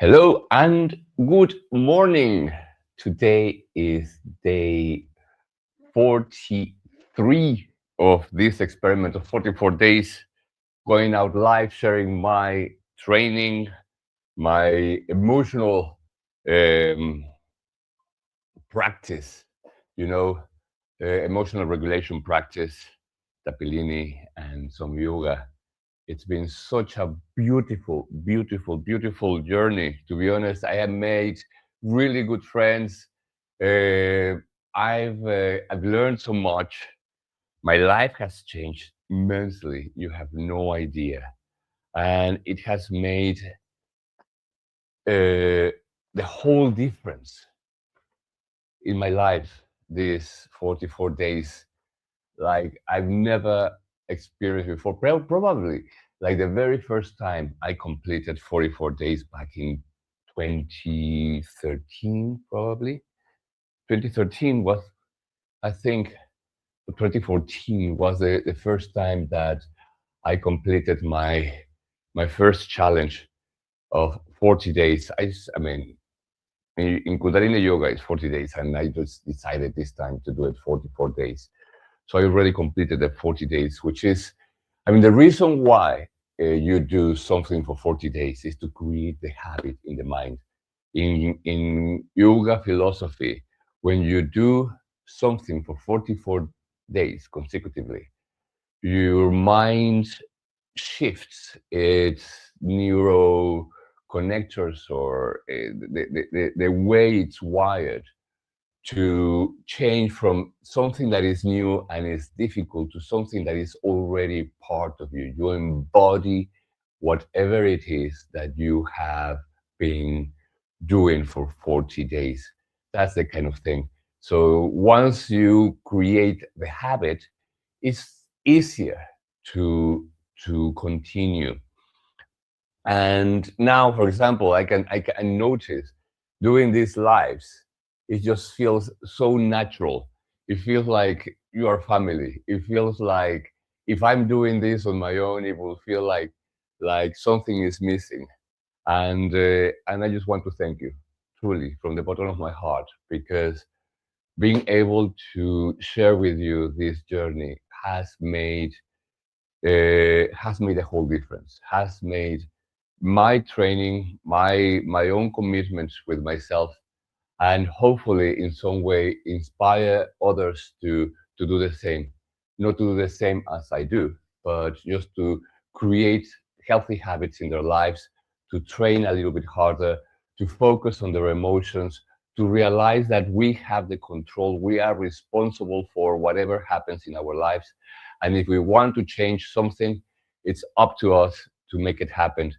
Hello and good morning. Today is day 43 of this experiment of 44 days, going out live, sharing my training, my emotional um, practice, you know, emotional regulation practice, Tappilini, and some yoga. It's been such a beautiful, beautiful, beautiful journey. To be honest, I have made really good friends. Uh, I've learned so much. My life has changed immensely. You have no idea, and it has made the whole difference in my life. These 44 days, like I've never experienced before. Probably like the very first time I completed 44 days back in 2013, probably. 2013 was, I think, 2014 was the first time that I completed my first challenge of 40 days. I mean, in Kundalini Yoga, it's 40 days, and I just decided this time to do it 44 days. So I already completed the 40 days, which is, I mean, the reason why you do something for 40 days is to create the habit in the mind. In yoga philosophy, when you do something for 44 days consecutively, your mind shifts its neuro connectors or the way it's wired to change from something that is new and is difficult to something that is already part of you. You embody whatever it is that you have been doing for 40 days. That's the kind of thing. So once you create the habit, it's easier to continue. And now, for example, I can notice doing these lives, it just feels so natural. It feels like you are family. It feels like if I'm doing this on my own, it will feel like something is missing. And I just want to thank you truly from the bottom of my heart, because being able to share with you this journey has made a whole difference. Has made my training, my own commitments with myself, and hopefully in some way inspire others to do the same. Not to do the same as I do, but just to create healthy habits in their lives, to train a little bit harder, to focus on their emotions, to realize that we have the control, we are responsible for whatever happens in our lives. And if we want to change something, it's up to us to make it happen.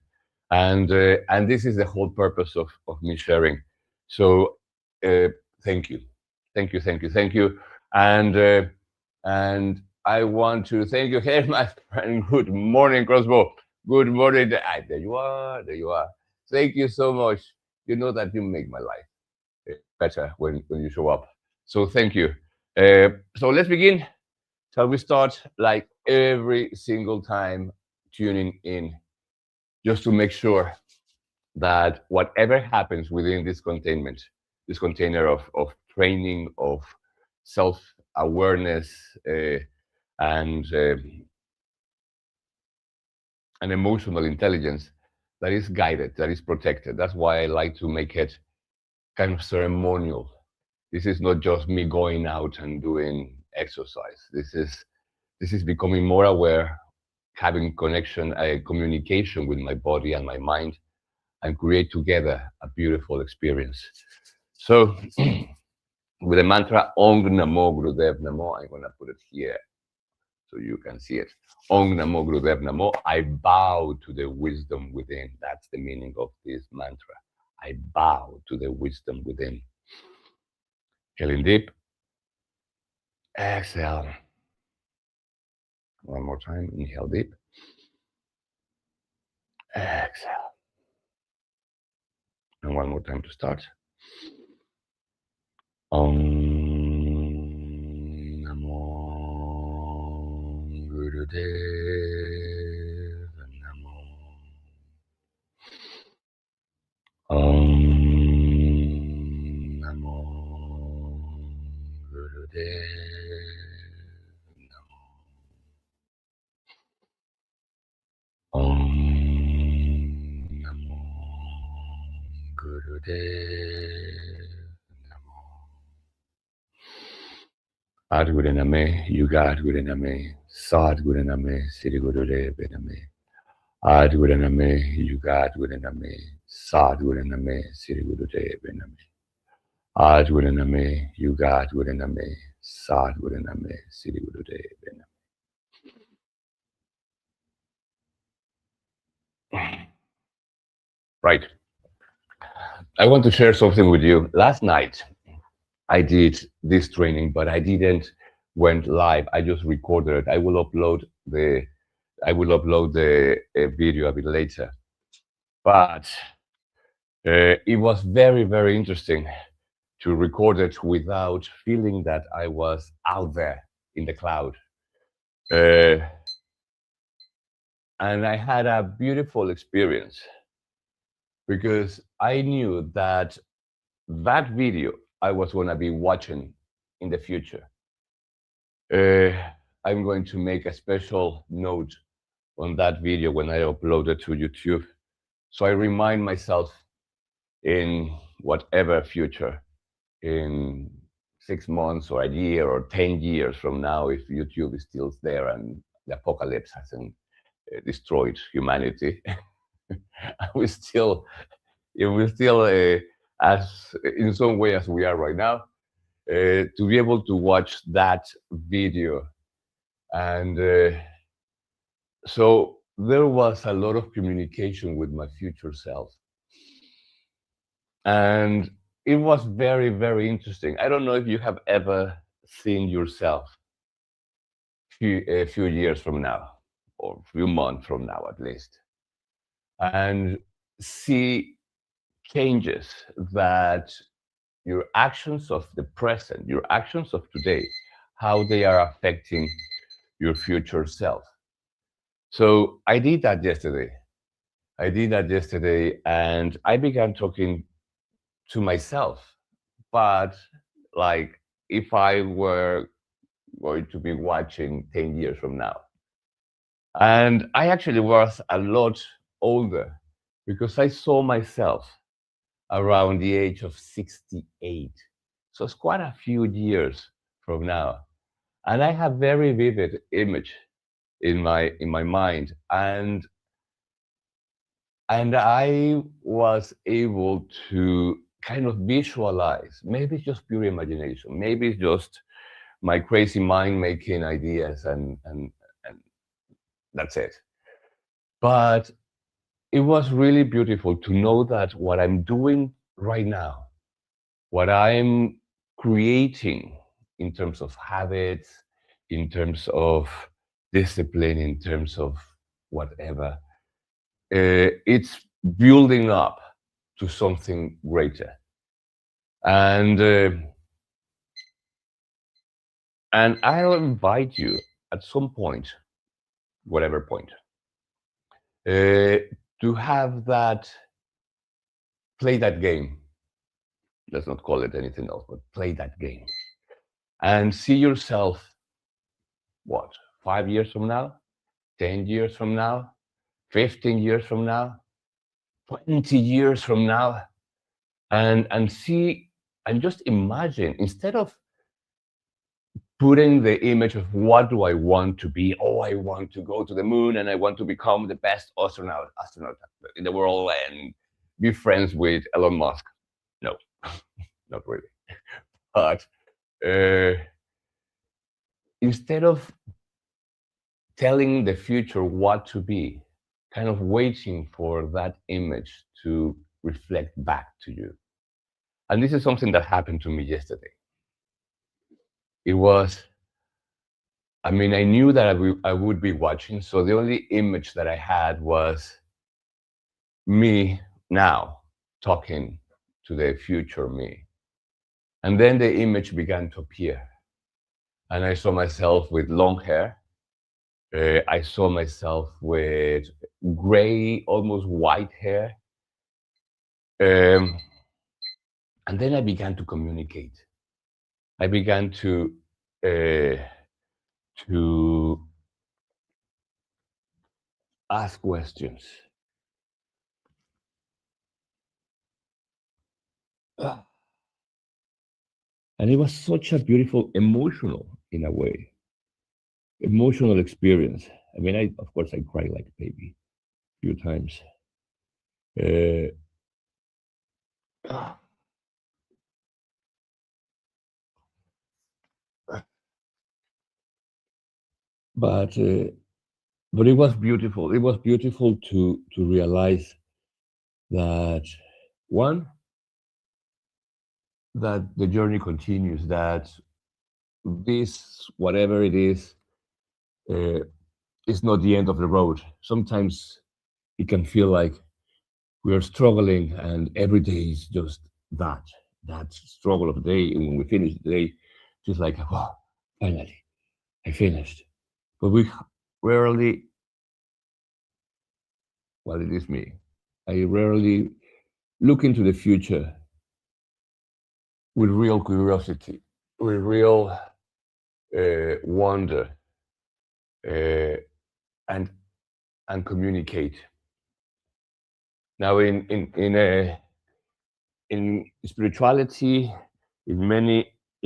And this is the whole purpose of me sharing. So uh, thank you, thank you, thank you, thank you, and uh, and I want to thank you. Hey, my friend. Good morning, Crossbow. Good morning. There you are. There you are. Thank you so much. You know that you make my life better when you show up. So thank you. So let's begin. Shall we start like every single time tuning in, just to make sure that whatever happens within this containment, this container of training, of self awareness, and and emotional intelligence, that is guided, that is protected. That's why I like to make it kind of ceremonial. This is not just me going out and doing exercise. This is becoming more aware, having connection, communication with my body and my mind, and create together a beautiful experience. So, with the mantra Ong Namo Gurudev Namo, I'm going to put it here so you can see it. Ong Namo Gurudev Namo, I bow to the wisdom within. That's the meaning of this mantra. I bow to the wisdom within. Inhaling deep. Exhale. One more time. Inhale deep. Exhale. And one more time to start. Om Namo Gurudev Namo. Om Om Namo Gurudev Namo. Adgurename, Yuga Adgurename, Sad Gurename, Siri Gurudev Name. Adgurename, Yuga Adgurename, Sad Gurename, Siri Gurudev Name. Adgurename, Yuga Adgurename, Sad Gurename, Siri Gurudev Name. Right. I want to share something with you. Last night, I did this training, but I didn't went live. I just recorded it. I will upload the video a bit later. But it was very, very interesting to record it without feeling that I was out there in the cloud. Uh, and I had a beautiful experience because I knew that that video I was going to be watching in the future. I'm going to make a special note on that video when I upload it to YouTube. So I remind myself in whatever future, in 6 months or a year or 10 years from now, if YouTube is still there and the apocalypse hasn't destroyed humanity, it will still as in some way as we are right now, to be able to watch that video. And so there was a lot of communication with my future self. And it was very, very interesting. I don't know if you have ever seen yourself a few years from now, or a few months from now at least, and see changes that your actions of the present, your actions of today, how they are affecting your future self. So I did that yesterday. And I began talking to myself, but like if I were going to be watching 10 years from now. And I actually was a lot older because I saw myself around the age of 68. So it's quite a few years from now. And I have very vivid image in my mind. And I was able to kind of visualize, maybe it's just pure imagination, maybe it's just my crazy mind making ideas, and that's it. But it was really beautiful to know that what I'm doing right now, what I'm creating in terms of habits, in terms of discipline, in terms of whatever, it's building up to something greater. And and I'll invite you at some point, whatever point, to have that, play that game. Let's not call it anything else, but play that game and see yourself, what, 5 years from now, 10 years from now, 15 years from now, 20 years from now, and see, and just imagine, instead of putting the image of what do I want to be, oh, I want to go to the moon and I want to become the best astronaut in the world and be friends with Elon Musk. No, not really. But instead of telling the future what to be, kind of waiting for that image to reflect back to you. And this is something that happened to me yesterday. It was, I mean, I knew that I would be watching, so the only image that I had was me now talking to the future me. And then the image began to appear. And I saw myself with long hair. I saw myself with gray, almost white hair. And then I began to communicate. I began uh, to ask questions. Ah, and it was such a beautiful emotional, in a way, emotional experience. I mean, I of course I cried like a baby a few times. Uh, ah, but uh, but it was beautiful. It was beautiful to realize that one, that the journey continues, that this, whatever it uh, is not the end of the road. Sometimes it can feel like we are struggling and every day is just that, that struggle of the day. And when we finish the day, just like, wow, finally, I finished. But we rarely, well, it is me, I rarely look into the future with real curiosity, with real wonder, uh, and communicate. Now, in spirituality, in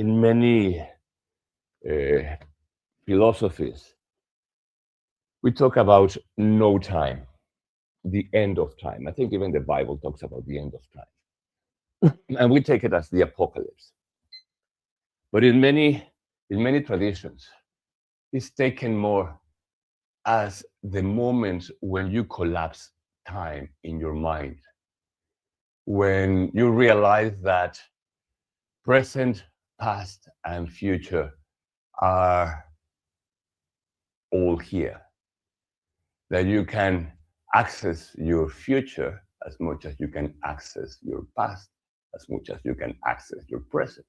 many uh, philosophies, we talk about no time, the end of time. I think even the Bible talks about the end of time, and we take it as the apocalypse. But in many traditions, it's taken more as the moment when you collapse time in your mind, when you realize that present, past, and future are all here, that you can access your future as much as you can access your past, as much as you can access your present.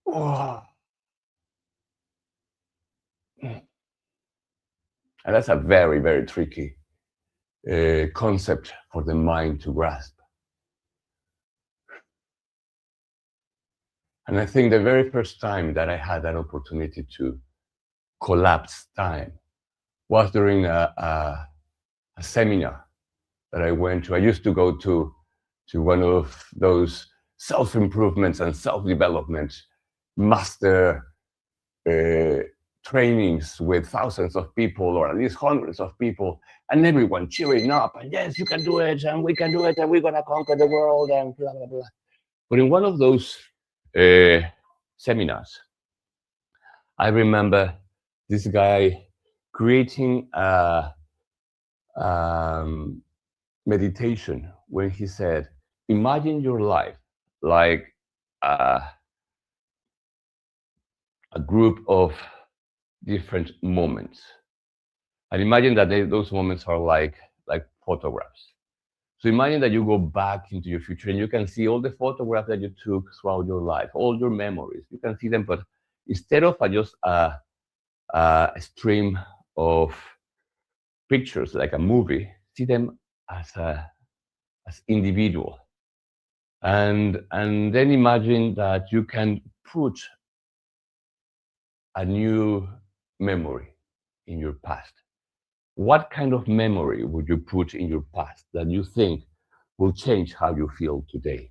Oh. And that's a very, very tricky concept for the mind to grasp. And I think the very first time that I had that opportunity to collapse time was during a seminar that I went to. I used to go to one of those self improvements and self development master uh, trainings with thousands of people, or at least hundreds of people, and everyone cheering up, and yes, you can do it, and we can do it, and we're gonna conquer the world, and blah blah blah. But in one of those uh, seminars, I remember this guy creating a um, meditation when he said, "Imagine your life like uh, a group of different moments, and imagine that those moments are like photographs. So imagine that you go back into your future and you can see all the photographs that you took throughout your life, all your memories. You can see them, but instead of just a stream of pictures like a movie, see them as individual, and then imagine that you can put a new memory in your past. What kind of memory would you put in your past that you think will change how you feel today?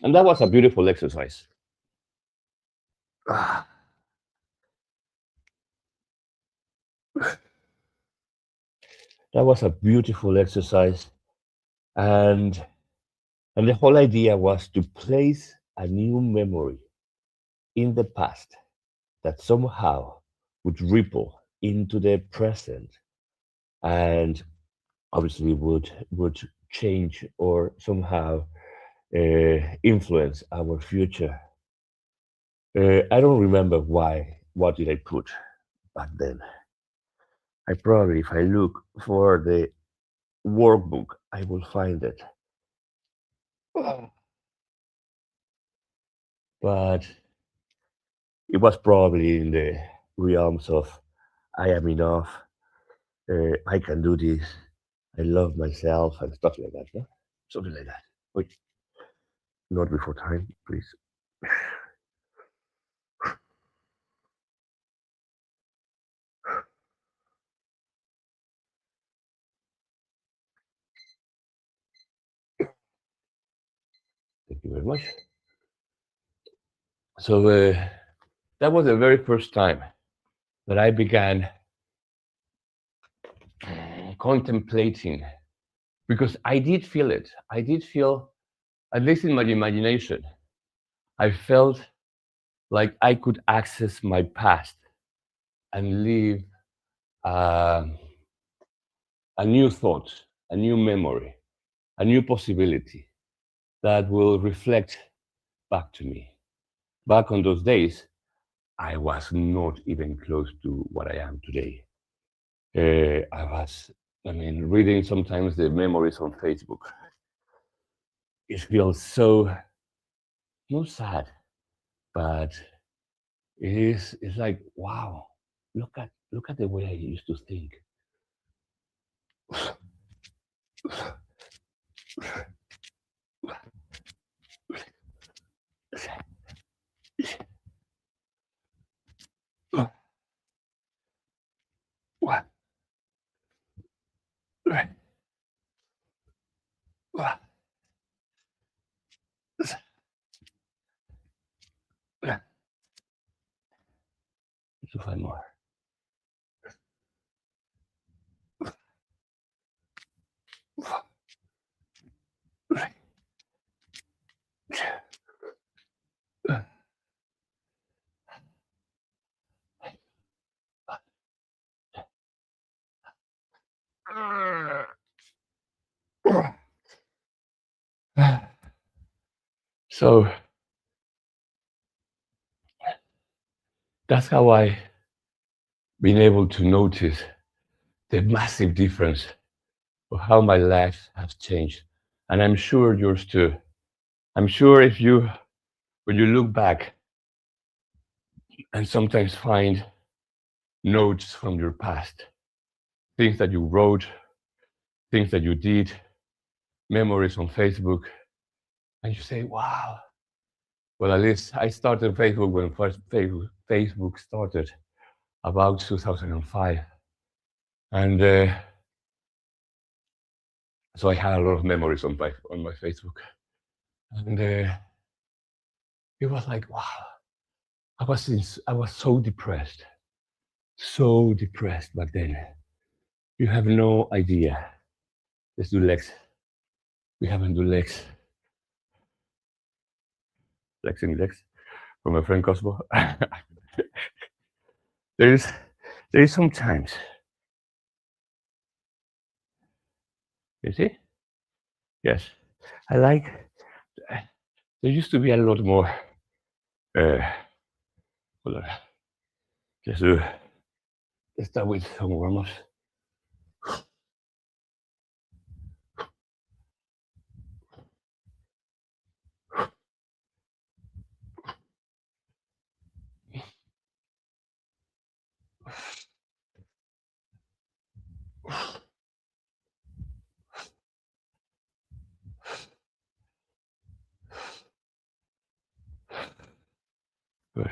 And that was a beautiful exercise. Ah, that was a beautiful exercise. And and the whole idea was to place a new memory in the past that somehow would ripple into the present and obviously would change or somehow influence our future. I don't remember what did I put back then. I probably, if I look for the workbook, I will find it. But it was probably in the realms of I am enough, I can do this, I love myself, and stuff like that. No? Something like that. Wait, not before time, please. Thank you very much. So that was the very first time that I began contemplating, because I did feel it. I did feel, at least in my imagination, I felt like I could access my past and live uh, a new thought, a new memory, a new possibility that will reflect back to me. Back on those days, I was not even close to what I am today. I mean, reading sometimes the memories on Facebook. It feels so, not sad, but it's like, wow, look at the way I used to think. To find more. So that's how I been able to notice the massive difference of how my life has changed. And I'm sure yours too. I'm sure if you, when you look back and sometimes find notes from your past, things that you wrote, things that you did, memories on Facebook, and you say, wow. Well, at least I started Facebook when first Facebook started, about 2005. And so I had a lot of memories on my Facebook. And it was like, wow, I was so depressed back then. You have no idea. Let's do legs. We haven't do legs. Flexing legs from my friend Cosmo. there is sometimes. You see? Yes. I like. There used to be a lot more. Hold on. Let's do. Let's start with some warm-ups. Good.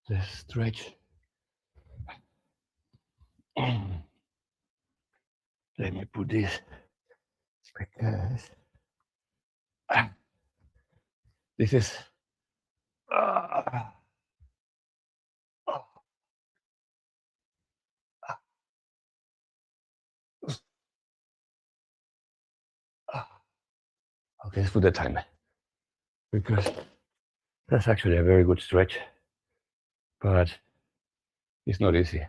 Let's stretch. Let me put this because this is. Okay, let's put the timer because that's actually a very good stretch, but it's not easy.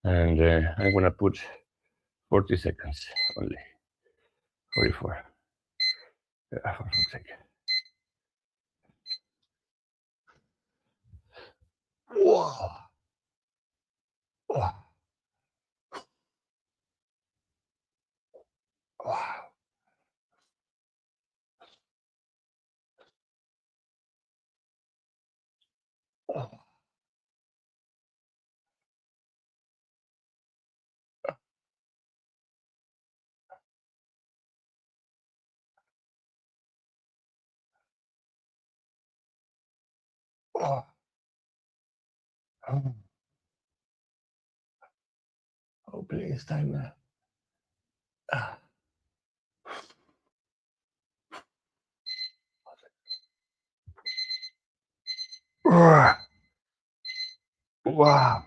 And I'm gonna put 40 seconds only. 44. For fuck's sake. Whoa. Wow. Wow. Oh. Oh. Oh, please, timer. Wow.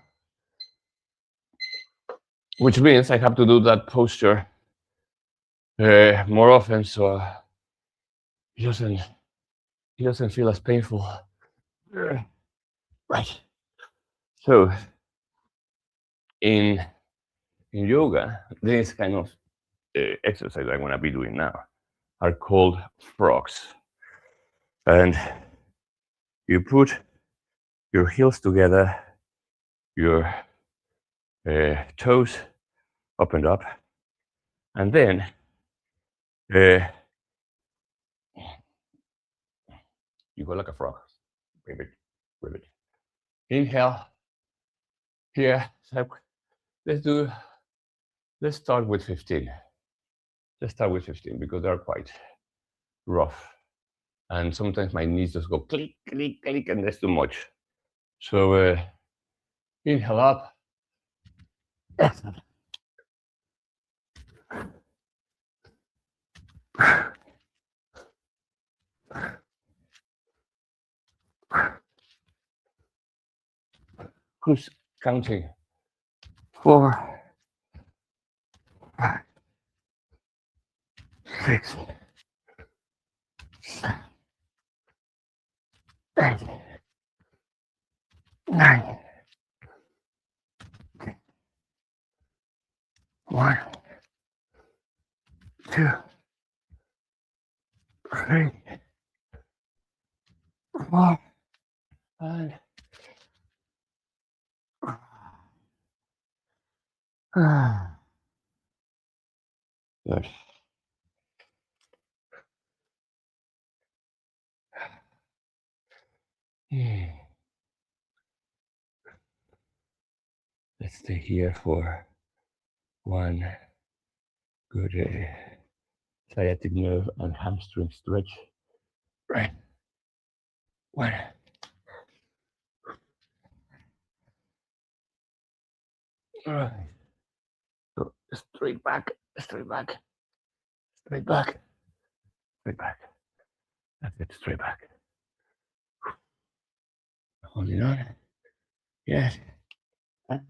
Which means I have to do that posture more often, so it doesn't feel as painful. Right. So in yoga, this kind of exercise I'm gonna be doing now are called frogs, and you put your heels together, your toes opened up, and then you go like a frog. Ribbit, ribbit. Inhale. Here, so let's start with 15. Let's start with 15 because they're quite rough. And sometimes my knees just go click, click, click, and that's too much. So inhale up. Who's counting? 4, 5, 6, 7, 8, 9, 10. 1, 2, 3, 4, and good. Let's stay here for one good sciatic nerve and hamstring stretch. Right. 1. All right. So straight back, straight back, straight back, straight back. That's it, straight back. Holding on. Yes. And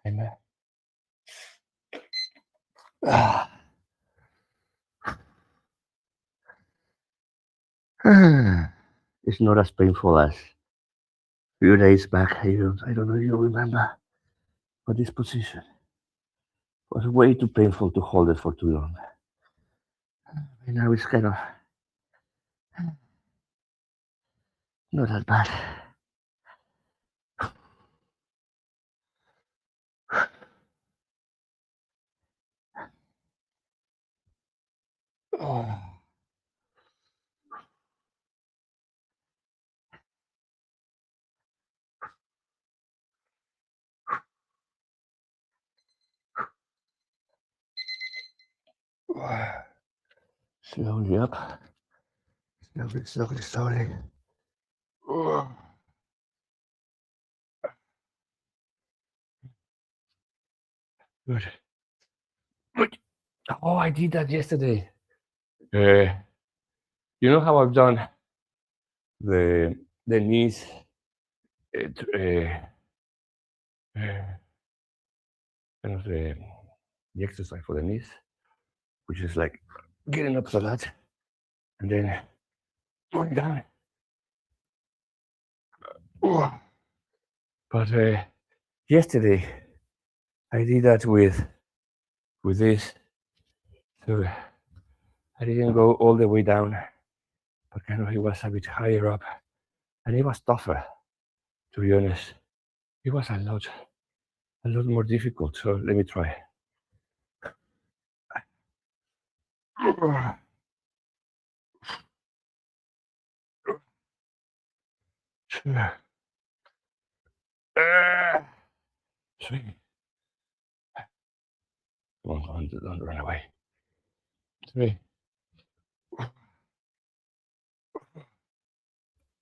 timer. It's not as painful as a few days back. I don't know if you remember, but this position was way too painful to hold it for too long. And now it's kind of not that bad. Slowly up. Slowly, slowly, slowly. Good. Good. Oh, I did that yesterday. You know how I've done the knees, kind of the exercise for the knees, which is like getting up to that and then going down. But yesterday I did that with this, so I didn't go all the way down, but kind of it was a bit higher up, and it was tougher. To be honest, it was a lot more difficult. So let me try. Swing. Come on, don't run away. 3.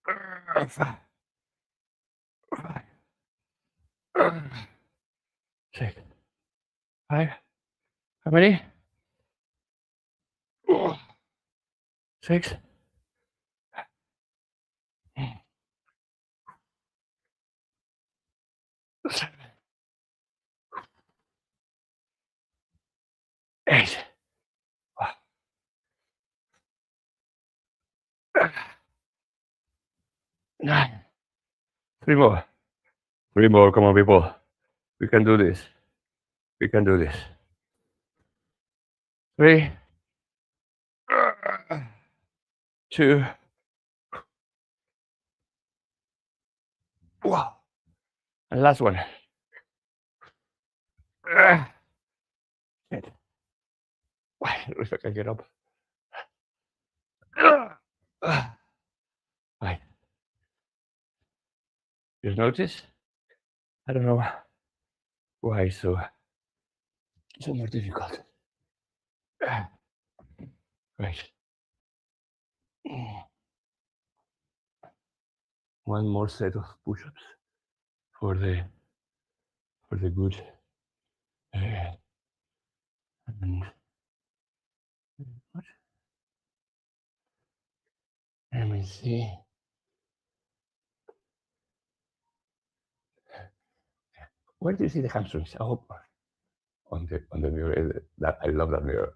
5, 6, 5. How many? 6. 7, 8. 9. 3 more. 3 more. Come on, people. We can do this. We can do this. 3, 2. Wow. And last one. Shit. If I can get up. Right. Just notice? I don't know why it's so more difficult. Right. One more set of push-ups for the good. And what? Let me see. Where do you see the hamstrings? I hope on the mirror. That I love that mirror.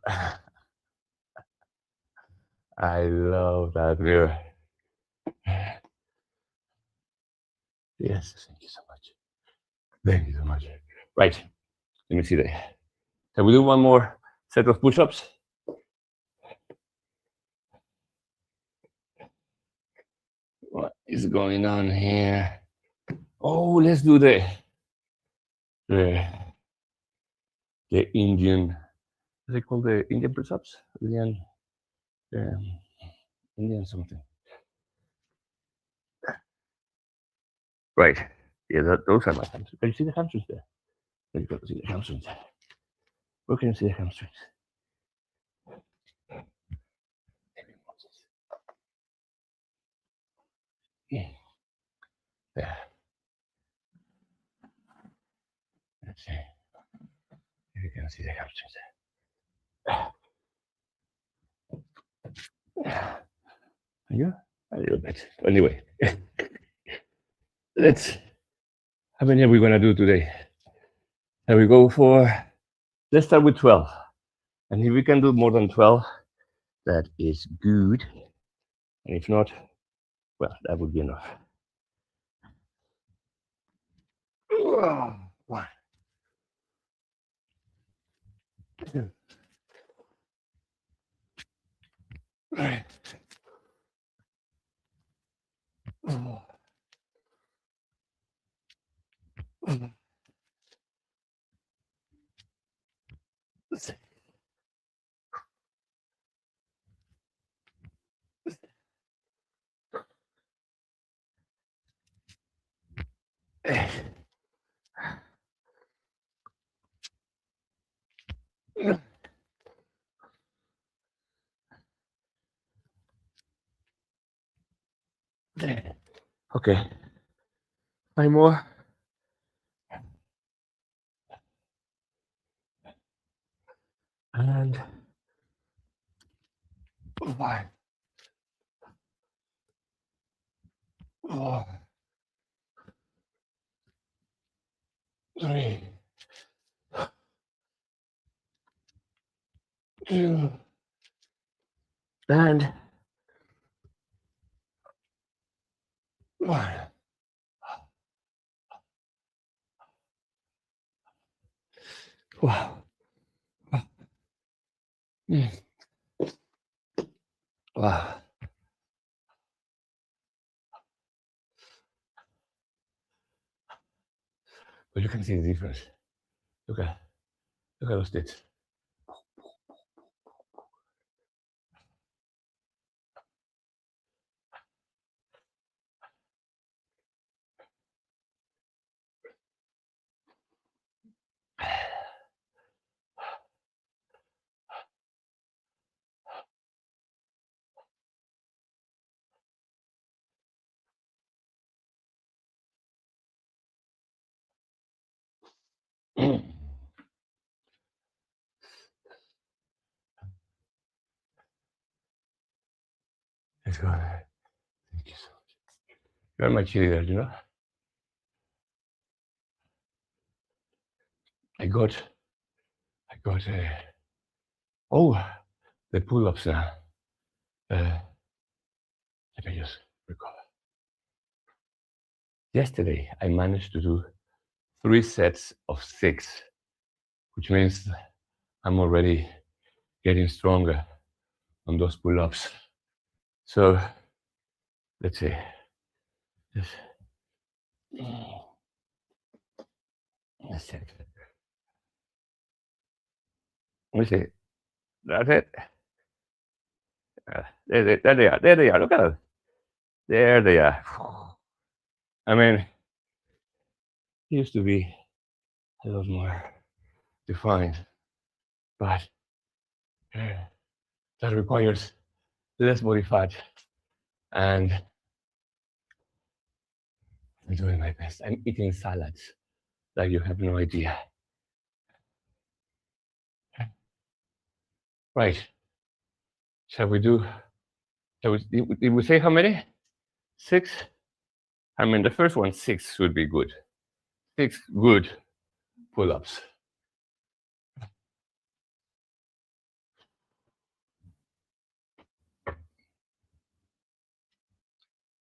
I love that mirror. Yes, thank you so much. Thank you so much. Right. Let me see that. Can we do one more set of push-ups? What is going on here? Oh, let's do the Indian. They call the Indian push-ups. Indian something. Right. Yeah, those are my hamstrings. Can you see the hamstrings there? There you go. See the hamstrings. Where can you see the hamstrings? Yeah. There. Let's see if you can see the hamstrings there. Yeah, a little bit. Anyway, how many are we gonna do today? And we go for, let's start with 12. And if we can do more than 12, that is good. And if not, well, that would be enough. 1, 2, 3, 4, 6, 8, 10. Okay. 5 more. And 5, 4, 3, 2, and 1. Wow. Wow. But you can see the difference. Look at those tits. Let's go. Thank you so much. You're my cheerleader, you know? I got, oh, the pull-ups now. Let me just recover. Yesterday, I managed to do 3 sets of 6, which means I'm already getting stronger on those pull-ups. So, let's see. Let's check. Let me see. That's it. There they are. There they are. Look at them. There they are. I mean, it used to be a lot more defined, but that requires less body fat, and I'm doing my best. I'm eating salads like you have no idea. Right. Shall we do? Did we say how many? 6? I mean, the first one, 6 should be good. 6 good pull-ups.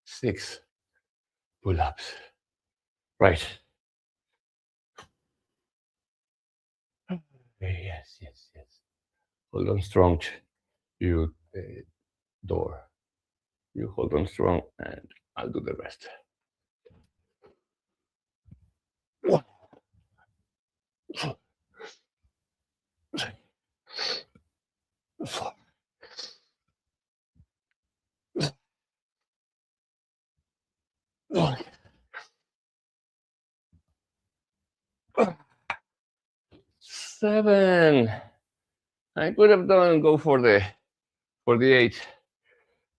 Six pull-ups. Right. Yes. Hold on strong. You door. You hold on strong, and I'll do the rest. 1, 2, 3, 4. 1, 7. I could have go for the 8,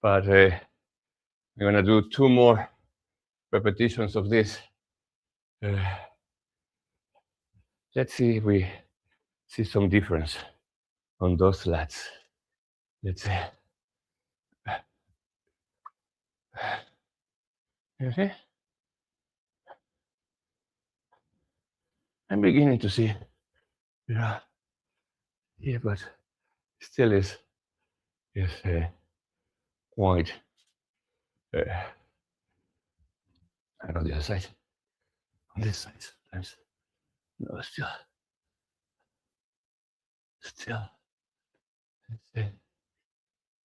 but I'm gonna do 2 more repetitions of this. Let's see if we see some difference on those lats. Let's see. You see? I'm beginning to see. Yeah, but still is quite. And on the other side, on this side, sometimes. No, still.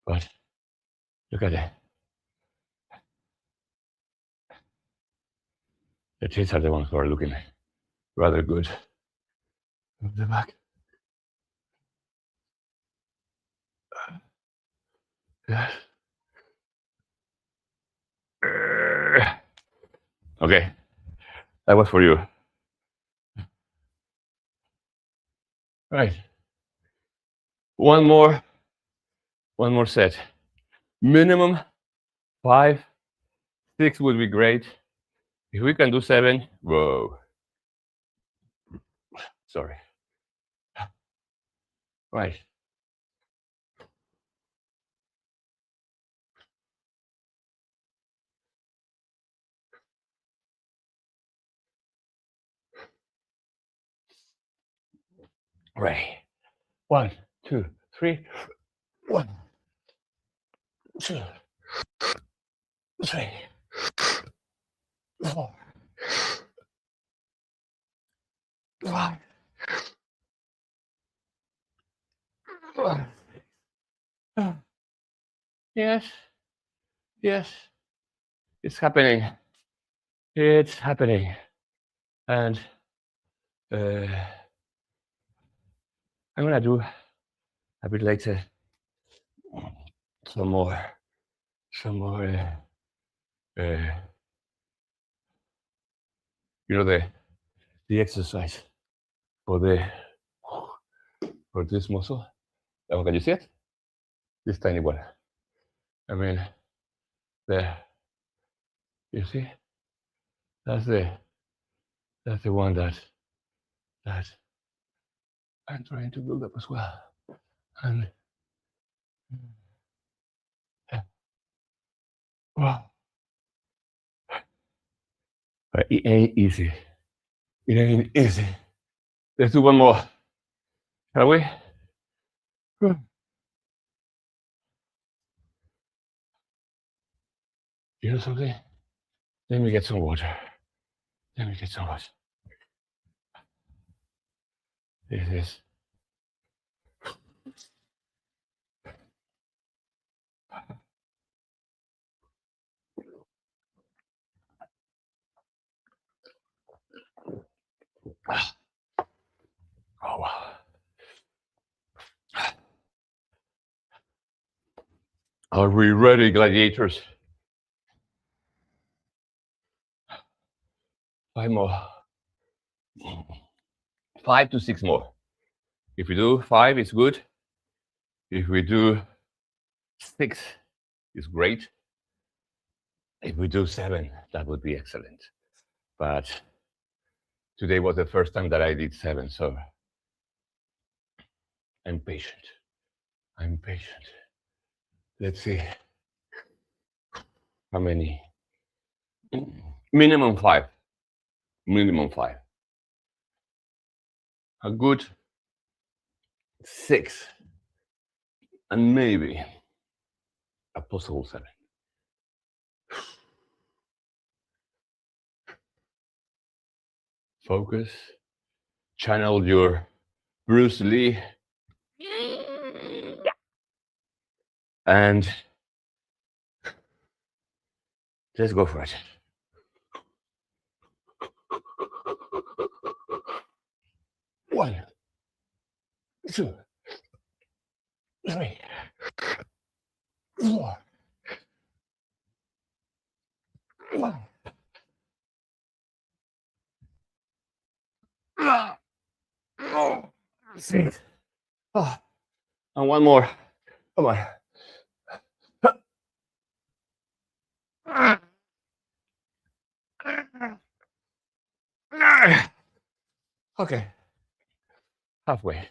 But look at it. The tits are the ones who are looking rather good. Move the back. Yes. Okay, that was for you. Right. One more set. Minimum 5, 6 would be great. If we can do 7, whoa. Sorry. Right. Right. 1, 2, 3. 1, 2, 3, 4, 5. Yes. It's happening. And I'm gonna do a bit later some more the exercise for this muscle. Can you see it? This tiny one. I mean, there. You see? That's the one that that I'm trying to build up as well. And wow, but it ain't easy. It ain't easy. Let's do one more, shall we? You know something? Let me get some water. Let me get some water. This is. Oh, wow. Are we ready, gladiators? 5 more. 5 to 6 more. If we do 5, it's good. If we do 6, it's great. If we do 7, that would be excellent. But today was the first time that I did 7, so I'm patient. I'm patient. Let's see. How many? Minimum 5. Minimum 5. A good 6. And maybe a possible 7. Focus. Channel your Bruce Lee. And let's go for it. 1, 2, 3, 4, 5, 6. Oh, and one more. Come on. Okay. Halfway.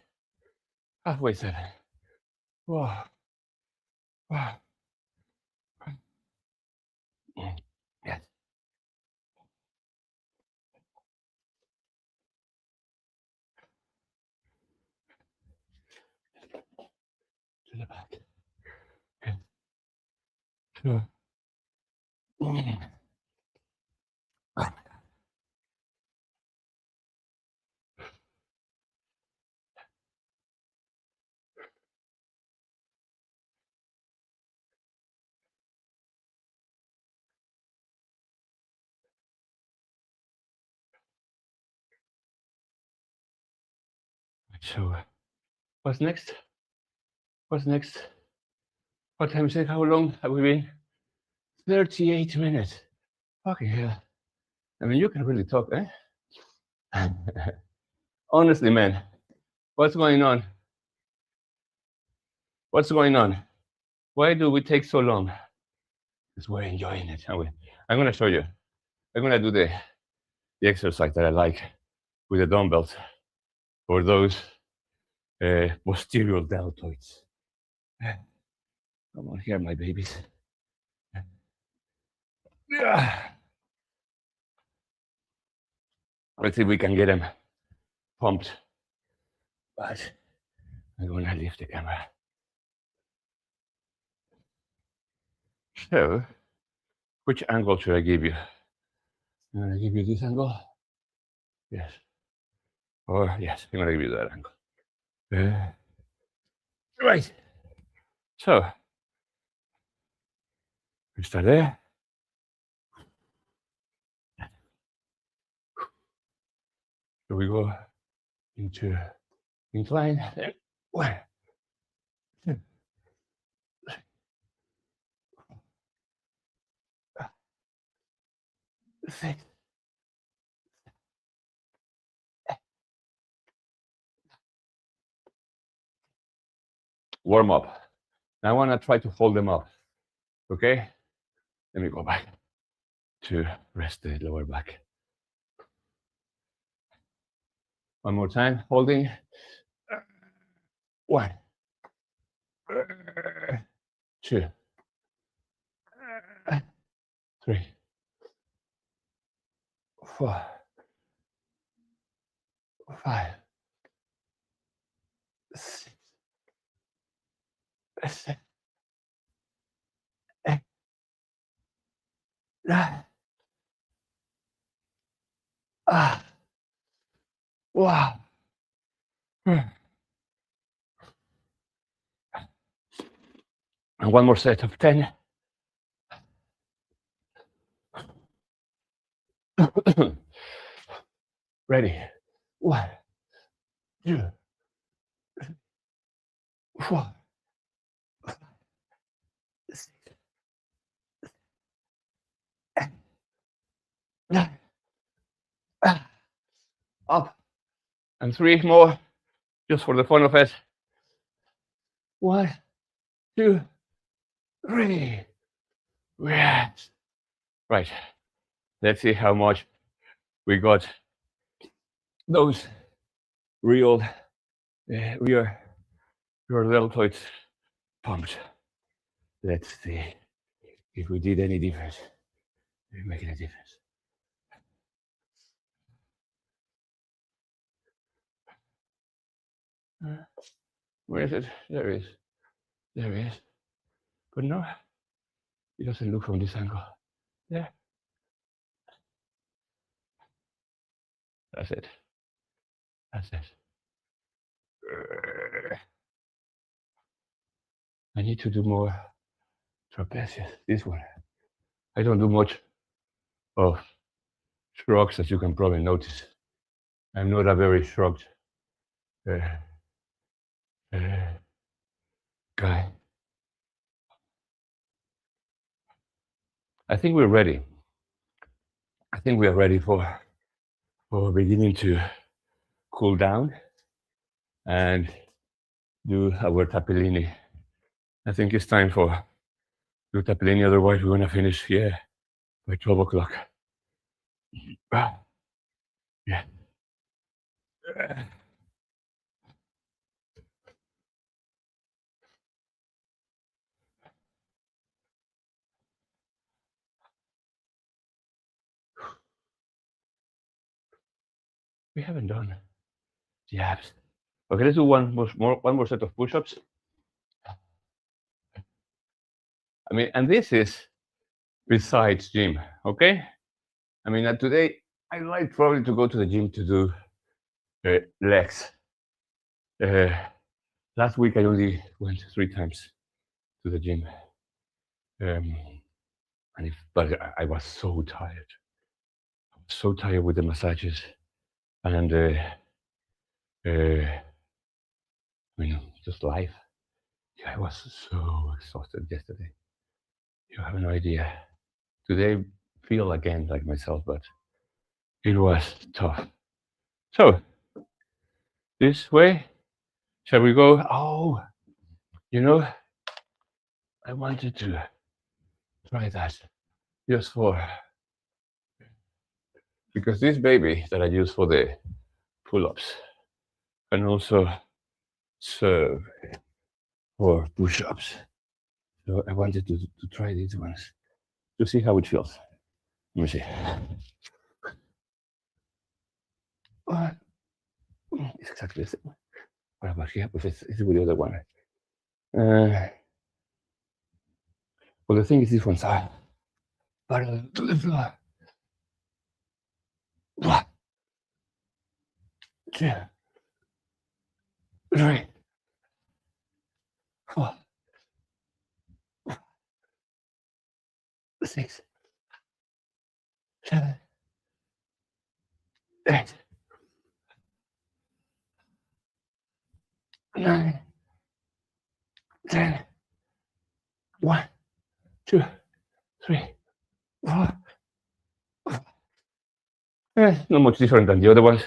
Halfway 7. Wow. Wow. Yes. To the back. Okay. Sure. So, what's next? What's next? What time is it? How long have we been? 38 minutes. Fucking hell. I mean, you can really talk, eh? Honestly, man, what's going on? What's going on? Why do we take so long? Because we're enjoying it, aren't we? I'm going to show you. I'm going to do the exercise that I like with the dumbbells for those posterior deltoids. Come on here, my babies. Let's see if we can get them pumped. But I'm going to lift the camera. So, which angle should I give you? I'm going to give you this angle. Yes. Or, yes, I'm going to give you that angle. Right. So, we start there. So we go into incline. 1, 2, 6. Warm up. Now I want to try to hold them up. Okay? Let me go back to rest the lower back. One more time, holding. 1, 2, 3, 4, 5, 6, 7, 8, 9. Ah, wow. And one more set of 10. Ready. 1, 2, 3, 4, 5, 6, 8, 9. Ah, up. And 3 more, just for the fun of it. 1, 2, 3. Yes. Right. Let's see how much we got those real rear deltoids pumped. Let's see if we did any difference. If we making a difference. Where is it? There it is. There it is. But no, it doesn't look from this angle. There. That's it. That's it. I need to do more trapezius. This one. I don't do much of shrugs, as you can probably notice. I'm not a very shrugged guy. I think we're ready. I think we are ready for beginning to cool down and do our Tappilini. I think it's time for do Tappilini, otherwise we're gonna finish here by 12 o'clock. Yeah. We haven't done the abs. Okay, let's do one more set of push-ups. I mean, and this is besides gym, okay? I mean, today I like probably to go to the gym to do legs. Last week I only went 3 times to the gym, but I was so tired. I was so tired with the massages, and I mean, just life. Yeah, I was so exhausted yesterday. You have no idea. Today, feel again like myself, but it was tough. So, this way, shall we go? Oh, you know, I wanted to try that just because this baby that I use for the pull-ups can also serve for push-ups. So I wanted to try these ones to see how it feels. Let me see. It's exactly the same. What about here? It's with the other one. Well, the thing is, these ones are parallel to the floor. 1, 2, 3, 4, 6, 7, 8, 9, 10. 1, 2, 3, 4. Not much different than the other ones.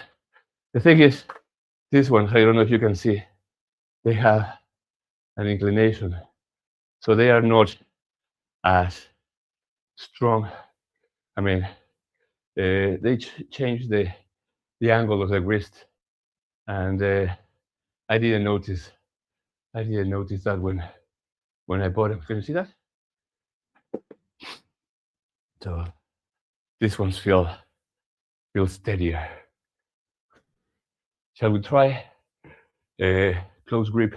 The thing is, these ones, I don't know if you can see, they have an inclination. So they are not as strong. I mean, they change the angle of the wrist And I didn't notice that when I bought them. Can you see that? So this ones feel steadier. Shall we try a close grip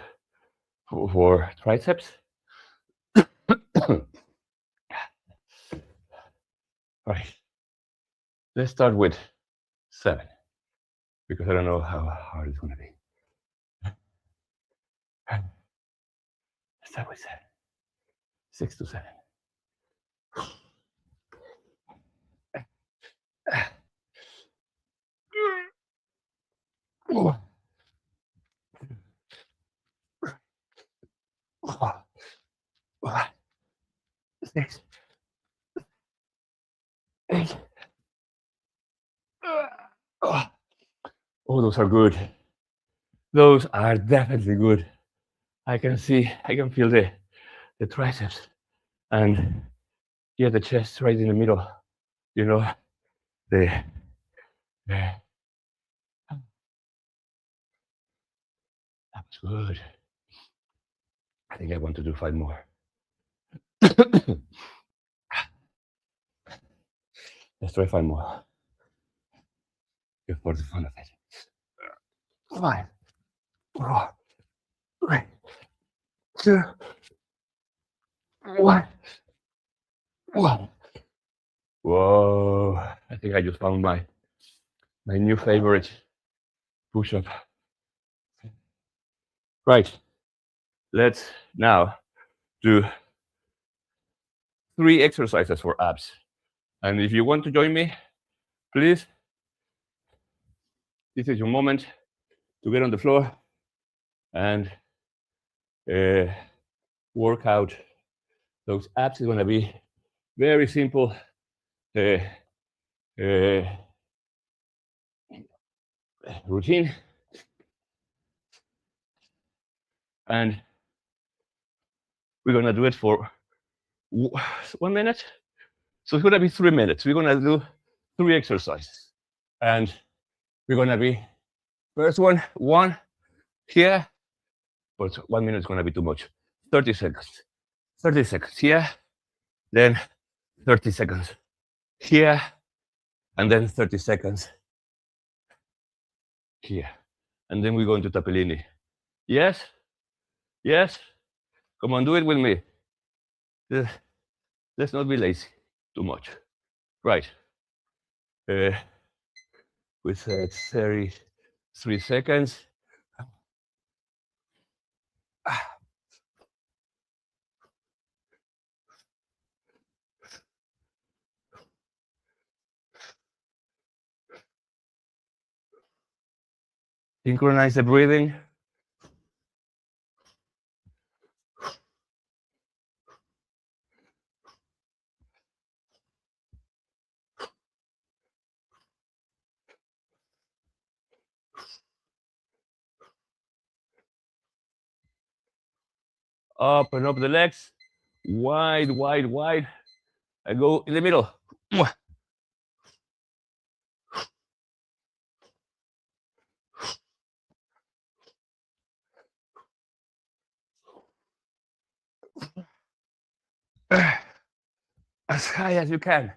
for triceps? Right. Let's start with 7 because I don't know how hard it's going to be. Let's start with 7. 6 to 7. Six, 8. Oh, those are good. Those are definitely good. I can feel the triceps and yeah, the chest right in the middle. You know, the that was good. I think I want to do 5 more. Let's try 5 more. Just for the fun of it. 5, 4, 3, 2, 1. Whoa! I think I just found my new favorite push-up. Right. Let's now do 3 exercises for abs. And if you want to join me, please, this is your moment to get on the floor and work out those abs. Is going to be very simple routine. And we're going to do it for 1 minute. So it's going to be 3 minutes. We're going to do 3 exercises. And we're going to be, first one here, but 1 minute is going to be too much. 30 seconds. 30 seconds here, then 30 seconds here, and then 30 seconds here. And then we go into Tappilini. Yes? Yes? Come on, do it with me. Let's not be lazy too much. Right. We said 33 seconds. Synchronize the breathing. Open up the legs. Wide, wide, wide. I go in the middle. As high as you can.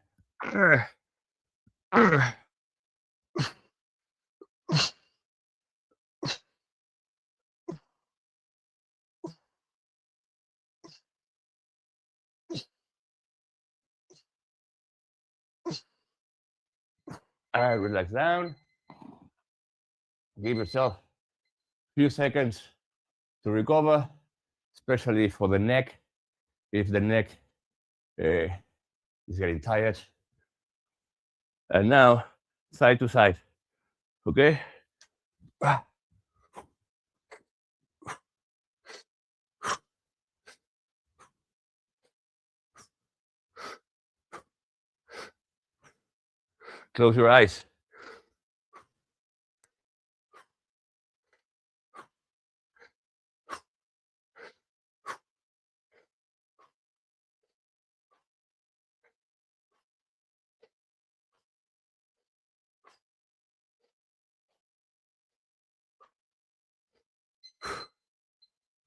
Relax down. Give yourself a few seconds to recover, especially for the neck. If the neck is getting tired. And now, side to side. Okay? Close your eyes.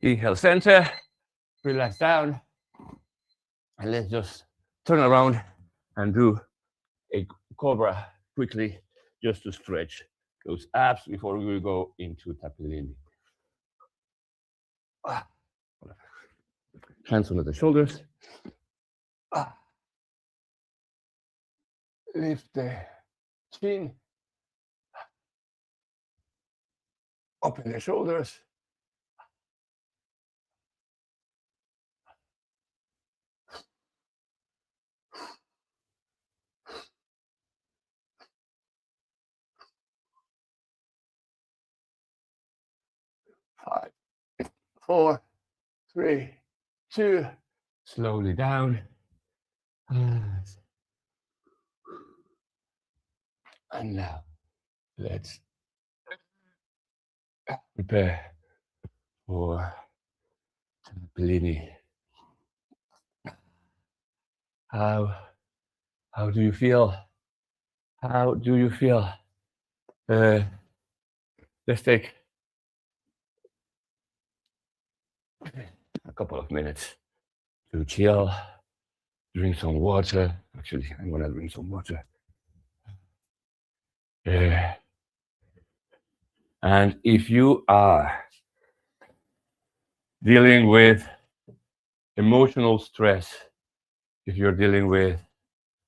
Inhale, center, relax down, and let's just turn around and do a cobra quickly, just to stretch those abs before we go into Tappilini. Hands under the shoulders. Lift the chin. Open the shoulders. Five, 4, 3, 2. Slowly down. And now let's prepare for Tappilini. How do you feel? How do you feel? Let's take a couple of minutes to chill, drink some water. Actually, I'm gonna drink some water. And if you are dealing with emotional stress, if you're dealing with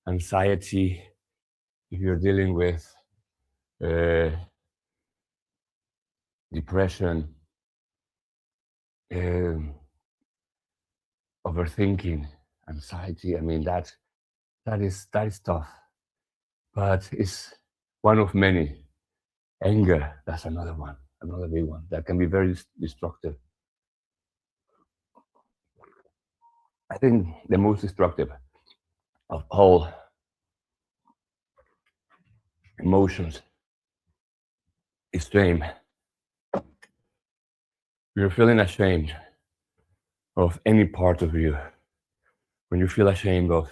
anxiety, if you're dealing with depression, overthinking, anxiety, I mean that is tough, but it's one of many. Anger, that's another one, another big one that can be very destructive. I think the most destructive of all emotions is shame. You're feeling ashamed of any part of you. When you feel ashamed of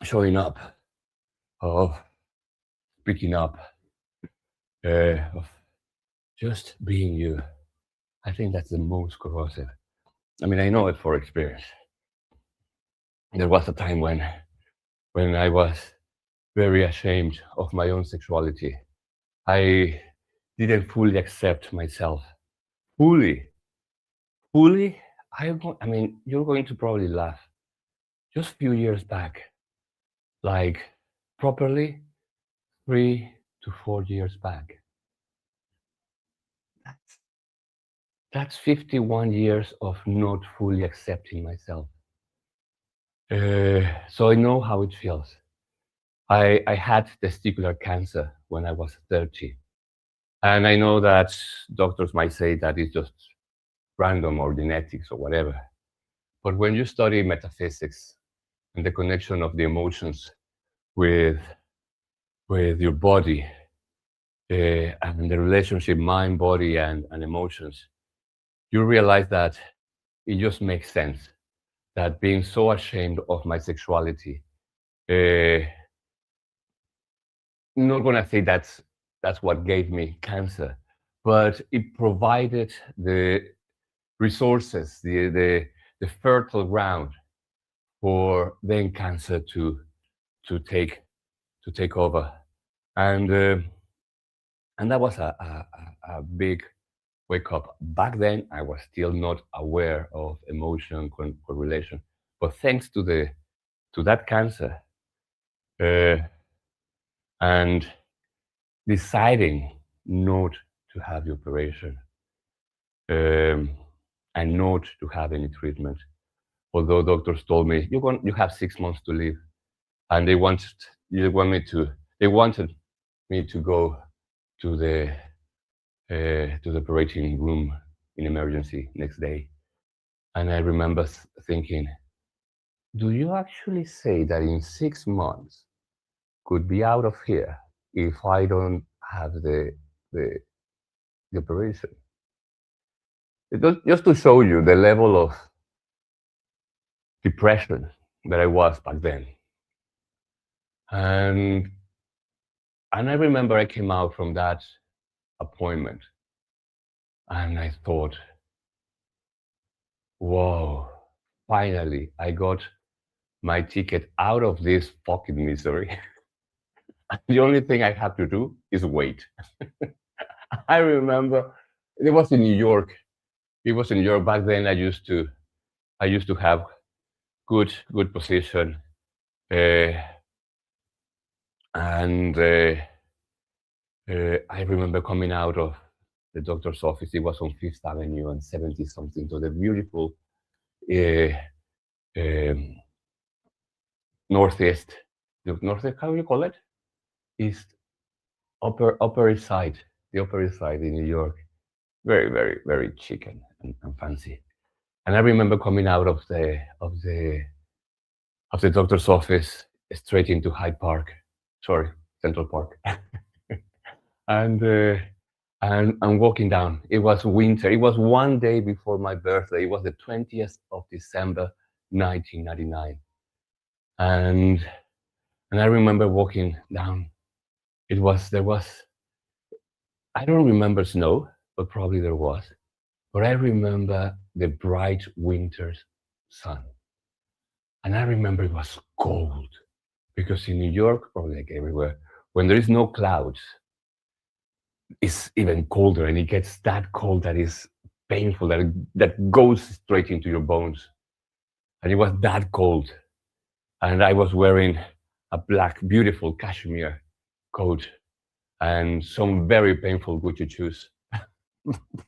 showing up, of speaking up, of just being you, I think that's the most corrosive. I mean, I know it for experience. There was a time when I was very ashamed of my own sexuality. I didn't fully accept myself. Fully. I mean, you're going to probably laugh. Just a few years back, like properly 3 to 4 years back. That's 51 years of not fully accepting myself. So I know how it feels. I had testicular cancer when I was 30. And I know that doctors might say that it's just random or genetics or whatever. But when you study metaphysics and the connection of the emotions with your body and the relationship mind, body, and emotions, you realize that it just makes sense that being so ashamed of my sexuality, not gonna say that's what gave me cancer, but it provided the resources, the fertile ground for then cancer to take over, and that was a big wake up. Back then, I was still not aware of emotion correlation, but thanks to that cancer and deciding not to have the operation and not to have any treatment, although doctors told me you have 6 months to live, and they wanted me to go to the operating room in emergency next day. And I remember thinking, do you actually say that in 6 months could be out of here if I don't have the operation? Just to show you the level of depression that I was back then. And I remember I came out from that appointment And I thought, whoa, finally, I got my ticket out of this fucking misery. The only thing I have to do is wait. I remember it was in New York. It was in New York back then. I used to have good position, uh, and I remember coming out of the doctor's office. It was on Fifth Avenue and 70 something. So the beautiful uh, um, northeast, the northeast. How do you call it? East, upper east side, the upper east side in New York. Very, very, very chic and fancy. And I remember coming out of the doctor's office straight into Hyde Park, sorry, Central Park, and and walking down. It was winter. It was one day before my birthday. It was the 20th of December, 1999, and and I remember walking down. There was I don't remember snow, but probably there was. But I remember the bright winter's sun, and I remember it was cold because in New York, probably like everywhere, when there is no clouds, it's even colder, and it gets that cold that is painful, that goes straight into your bones. And it was that cold, and I was wearing a black, beautiful cashmere coat and some very painful Gucci shoes,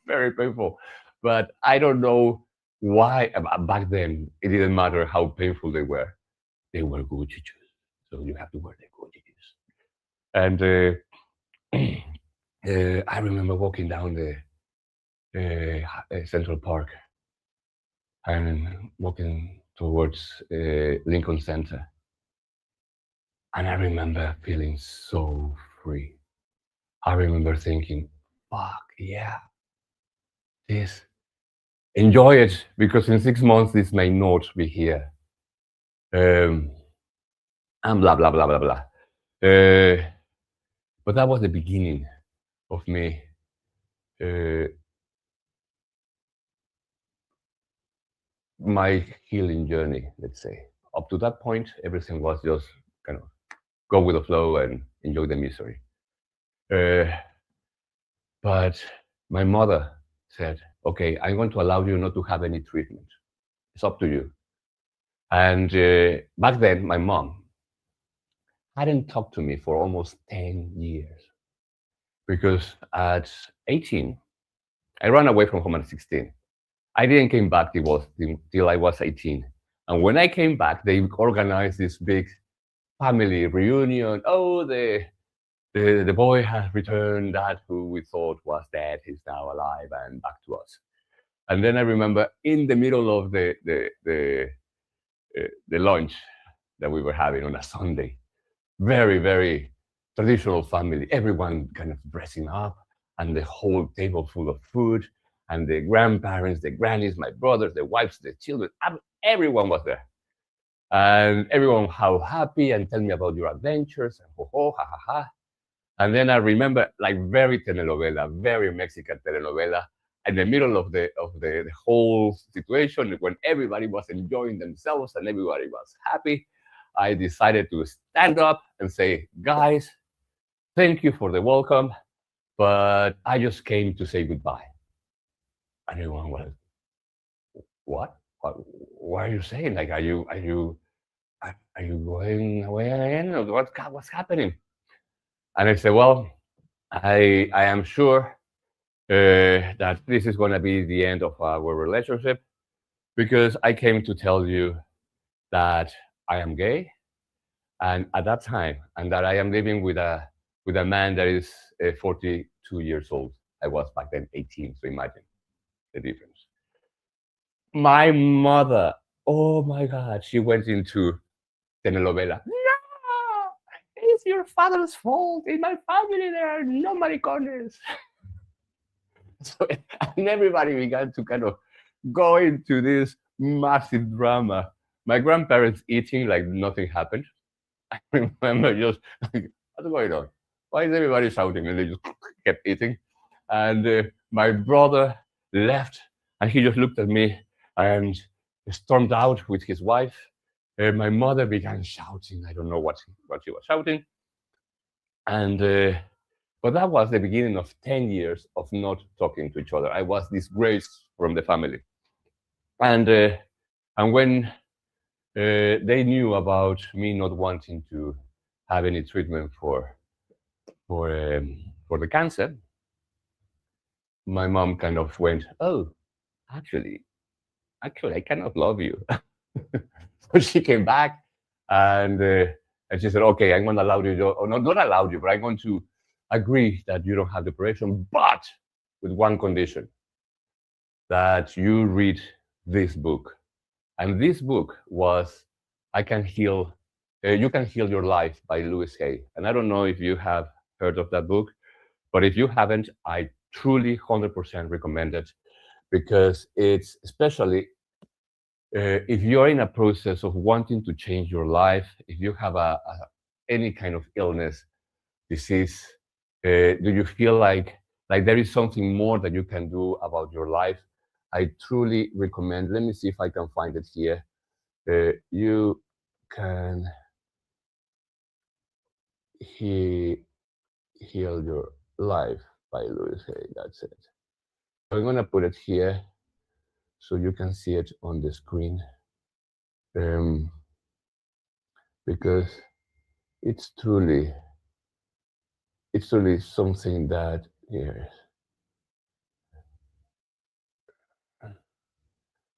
very painful. But I don't know why. Back then, it didn't matter how painful they were. They were Gucci shoes, so you have to wear the Gucci shoes. And I remember walking down the Central Park and walking towards Lincoln Center. And I remember feeling so free. I remember thinking, fuck, yeah, this, enjoy it, because in 6 months this may not be here. Um, and blah, blah, blah, blah, blah. But that was the beginning of me uh, my healing journey, let's say. Up to that point, everything was just kind of go with the flow and enjoy the misery. Uh, but my mother said, okay, I'm going to allow you not to have any treatment. It's up to you. And back then, my mom hadn't talked to me for almost 10 years because at 18, I ran away from home at 16. I didn't came back till I was 18. And when I came back, they organized this big family reunion. Oh, the boy has returned. That who we thought was dead, he's now alive and back to us. And then I remember in the middle of the lunch that we were having on a Sunday, very, very traditional family, everyone kind of dressing up, and the whole table full of food, and the grandparents, the grannies, my brothers, the wives, the children, everyone was there. And everyone how happy and tell me about your adventures and ho ho ha ha ha. And then I remember like very telenovela, very Mexican telenovela, in the middle of the whole situation when everybody was enjoying themselves and everybody was happy. I decided to stand up and say, guys, thank you for the welcome, but I just came to say goodbye. And everyone was, what are you saying? Like, are you going away again? Or what's happening? And I said, well, I am sure that this is going to be the end of our relationship because I came to tell you that I am gay, and at that time, and that I am living with a man that is 42 years old. I was back then 18, so imagine the difference. My mother, oh my God, she went into telenovela. No, it's your father's fault. In my family, there are no maricones. So, and everybody began to kind of go into this massive drama. My grandparents eating like nothing happened. I remember just like, what's going on? Why is everybody shouting? And they just kept eating. And My brother left, and he just looked at me and stormed out with his wife. My mother began shouting. I don't know what she was shouting. And but that was the beginning of 10 years of not talking to each other. I was disgraced from the family. And when they knew about me not wanting to have any treatment for for the cancer, my mom kind of went, "Oh, actually, I kind of love you." So she came back and she said, "Okay, I'm going to allow you, or not allow you, but I'm going to agree that you don't have the operation, but with one condition, that you read this book." And this book was "I Can Heal." You Can Heal Your Life by Louis Hay. And I don't know if you have heard of that book, but if you haven't, I truly 100% recommend it, because it's especially if you're in a process of wanting to change your life, if you have any kind of illness, disease, do you feel like there is something more that you can do about your life? I truly recommend. Let me see if I can find it here. You can he, heal your life by Louis Hay. That's it. I'm gonna put it here so you can see it on the screen, um, because it's truly something that here.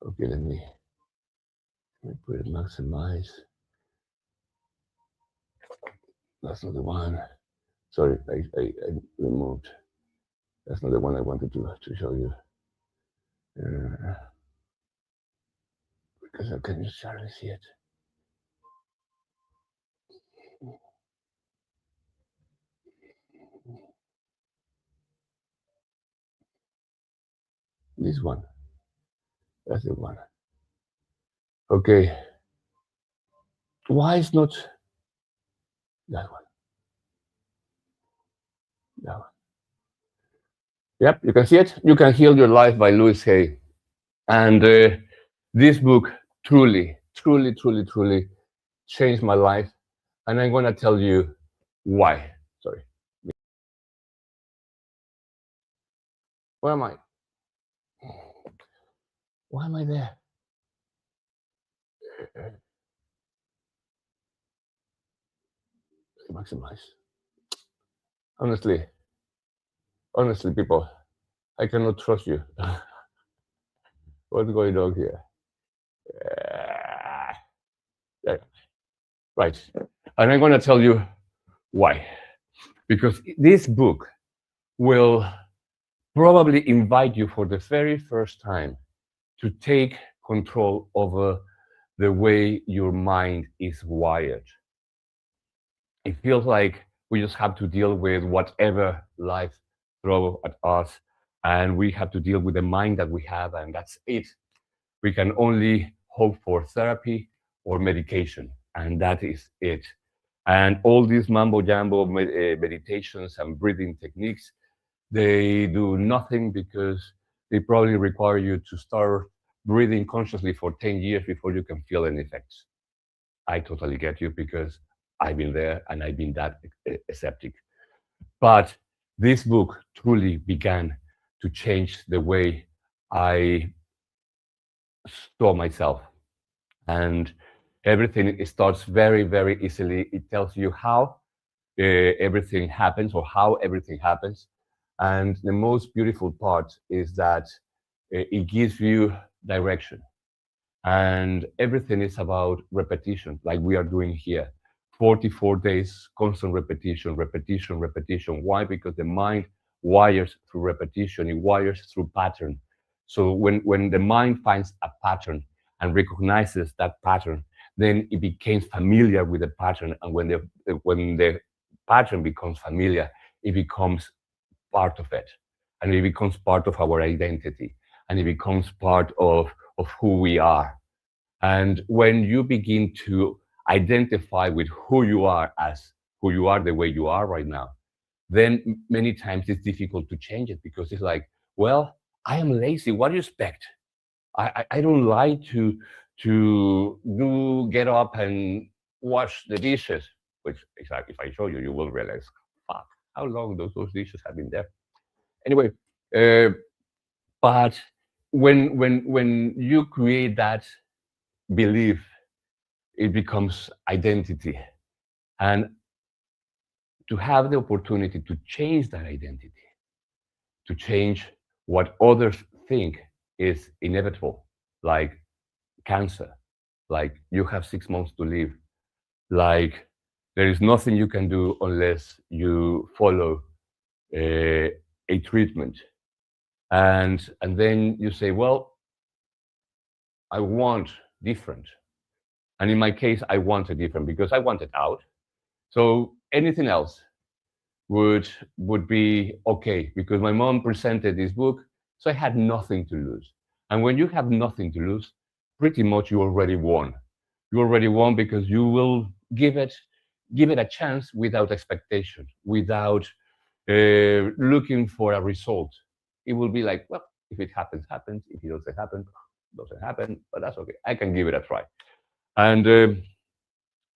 Okay, let me put it maximize. That's not the one. Sorry, I removed. That's not the one I wanted to show you. Uh, because I can just hardly see it. This one. That's the one. Okay. Why is not that one? That one. Yep, you can see it. You Can Heal Your Life by Louis Hay. And this book truly changed my life. And I'm going to tell you why. Sorry. Where am I? Why am I there? Maximize. Honestly, people, I cannot trust you. What's going on here? Yeah. Right. And I'm going to tell you why. Because this book will probably invite you for the very first time to take control over the way your mind is wired. It feels like we just have to deal with whatever life throws at us, and we have to deal with the mind that we have, and that's it. We can only hope for therapy or medication, and that is it. And all these mambo jambo meditations and breathing techniques, they do nothing, because they probably require you to start breathing consciously for 10 years before you can feel any effects. I totally get you, because I've been there and I've been that aseptic. But this book truly began to change the way I saw myself. And everything starts very easily. It tells you how everything happens, or how everything happens. And the most beautiful part is that it gives you direction. And everything is about repetition, like we are doing here. 44 days, constant repetition. Why? Because the mind wires through repetition, it wires through pattern. So when the mind finds a pattern and recognizes that pattern, then it becomes familiar with the pattern. And when the pattern becomes familiar, it becomes part of it. And it becomes part of our identity. And it becomes part of who we are. And when you begin to identify with who you are, as who you are the way you are right now, then many times it's difficult to change it, because it's like, Well, I am lazy. What do you expect? I don't like to do get up and wash the dishes. Which exactly, if I show you, you will realize, fuck, how long those dishes have been there. Anyway, uh, but when you create that belief, it becomes identity, and to have the opportunity to change that identity, to change what others think is inevitable, like cancer, like you have 6 months to live, like there is nothing you can do unless you follow a, a treatment, and then you say, well, I want different, and in my case, I wanted different because I wanted out. So anything else would would be okay because my mom presented this book, so I had nothing to lose. And when you have nothing to lose, pretty much you already won. You already won because you will give it a chance without expectation, without looking for a result. It will be like, well, if it happens, happens. If it doesn't happen, doesn't happen. But that's okay. I can give it a try, and uh,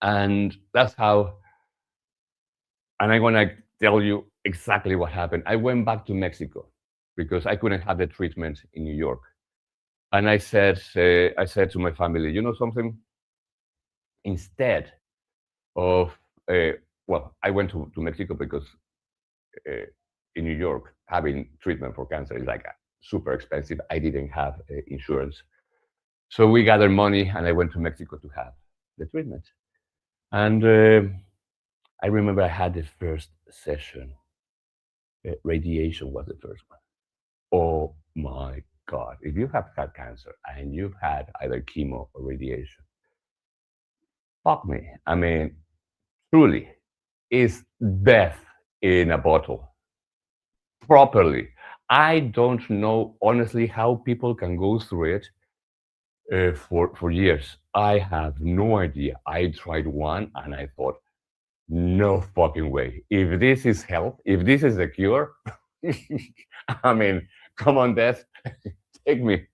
and that's how. And I'm gonna tell you exactly what happened. I went back to Mexico because I couldn't have the treatment in New York. And I said to my family, you know something? Instead of, uh, well, I went to Mexico because uh, in New York, having treatment for cancer is like super expensive. I didn't have insurance. So we gathered money and I went to Mexico to have the treatment. And I remember I had the first session. Radiation was the first one. Oh my God. If you have had cancer and you've had either chemo or radiation, fuck me. I mean, truly, is death in a bottle. Properly. I don't know, honestly, how people can go through it for years. I have no idea. I tried one and I thought, no fucking way. If this is health, if this is a cure, I mean, come on, death, take me.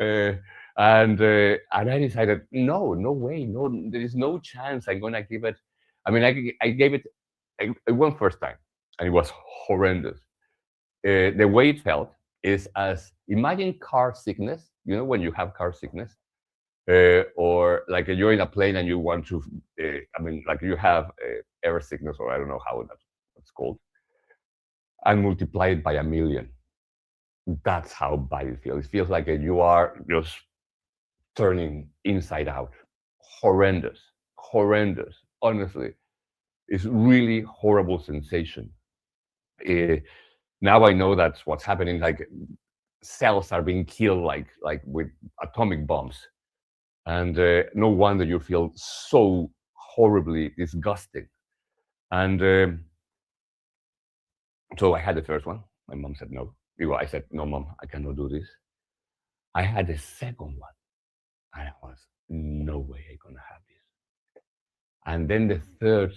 Uh, and I decided, no, no way, no, there is no chance I'm gonna give it. I mean, I gave it one first time, and it was horrendous. The way it felt is as imagine car sickness. You know when you have car sickness, or like you're in a plane and you want to. I mean, like you have air sickness, or I don't know how that's called, and multiply it by a million. That's how bad it feels. It feels like you are just turning inside out. Horrendous, horrendous. Honestly, it's really horrible sensation. Uh, Now I know that's what's happening. Like cells are being killed, like with atomic bombs, and no wonder you feel so horribly disgusting. And so I had the first one. My mom said no. I said no, mom, I cannot do this. I had the second one, and I was no way I gonna have this. And then the third,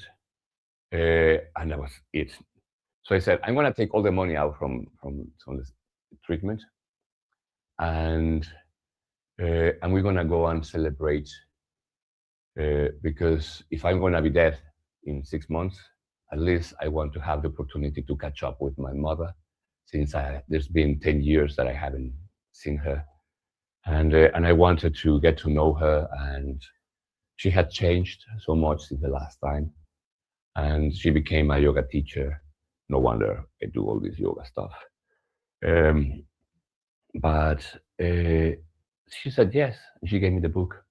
and that was it. So I said, I'm gonna take all the money out from this treatment, and and we're gonna go and celebrate because if I'm gonna be dead in 6 months, at least I want to have the opportunity to catch up with my mother, since there's been 10 years that I haven't seen her, and I wanted to get to know her, and she had changed so much since the last time, and she became a yoga teacher. No wonder I do all this yoga stuff. Um, but she said yes. She gave me the book.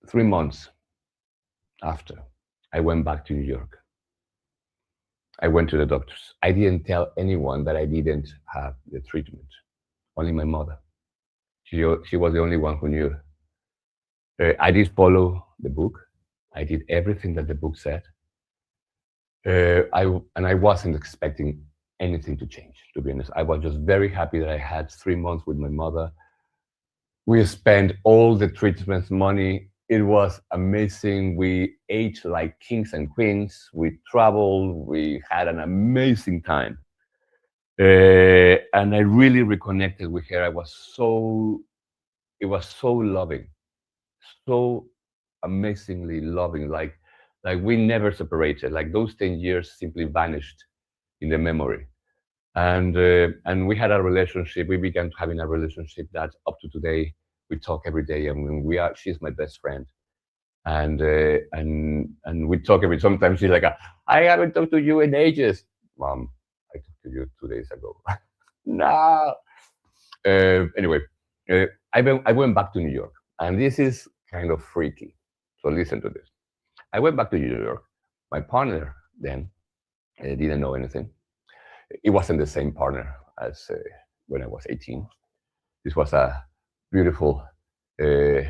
3 months after, I went back to New York. I went to the doctors. I didn't tell anyone that I didn't have the treatment. Only my mother. She was the only one who knew. I did follow the book. I did everything that the book said. I wasn't expecting anything to change. To be honest, I was just very happy that I had 3 months with my mother. We spent all the treatment money. It was amazing. We ate like kings and queens. We traveled. We had an amazing time. And I really reconnected with her. It was so loving, so amazingly loving. Like we never separated. Like those 10 years simply vanished in the memory. And we had a relationship. We began having a relationship that up to today we talk every day. I mean, she's my best friend, and we talk every. Sometimes she's like, I haven't talked to you in ages, Mom. I talked to you 2 days ago. No. Anyway, I went back to New York, and this is kind of freaky. So listen to this. I went back to New York. My partner then didn't know anything. It wasn't the same partner as when I was 18. This was a beautiful. He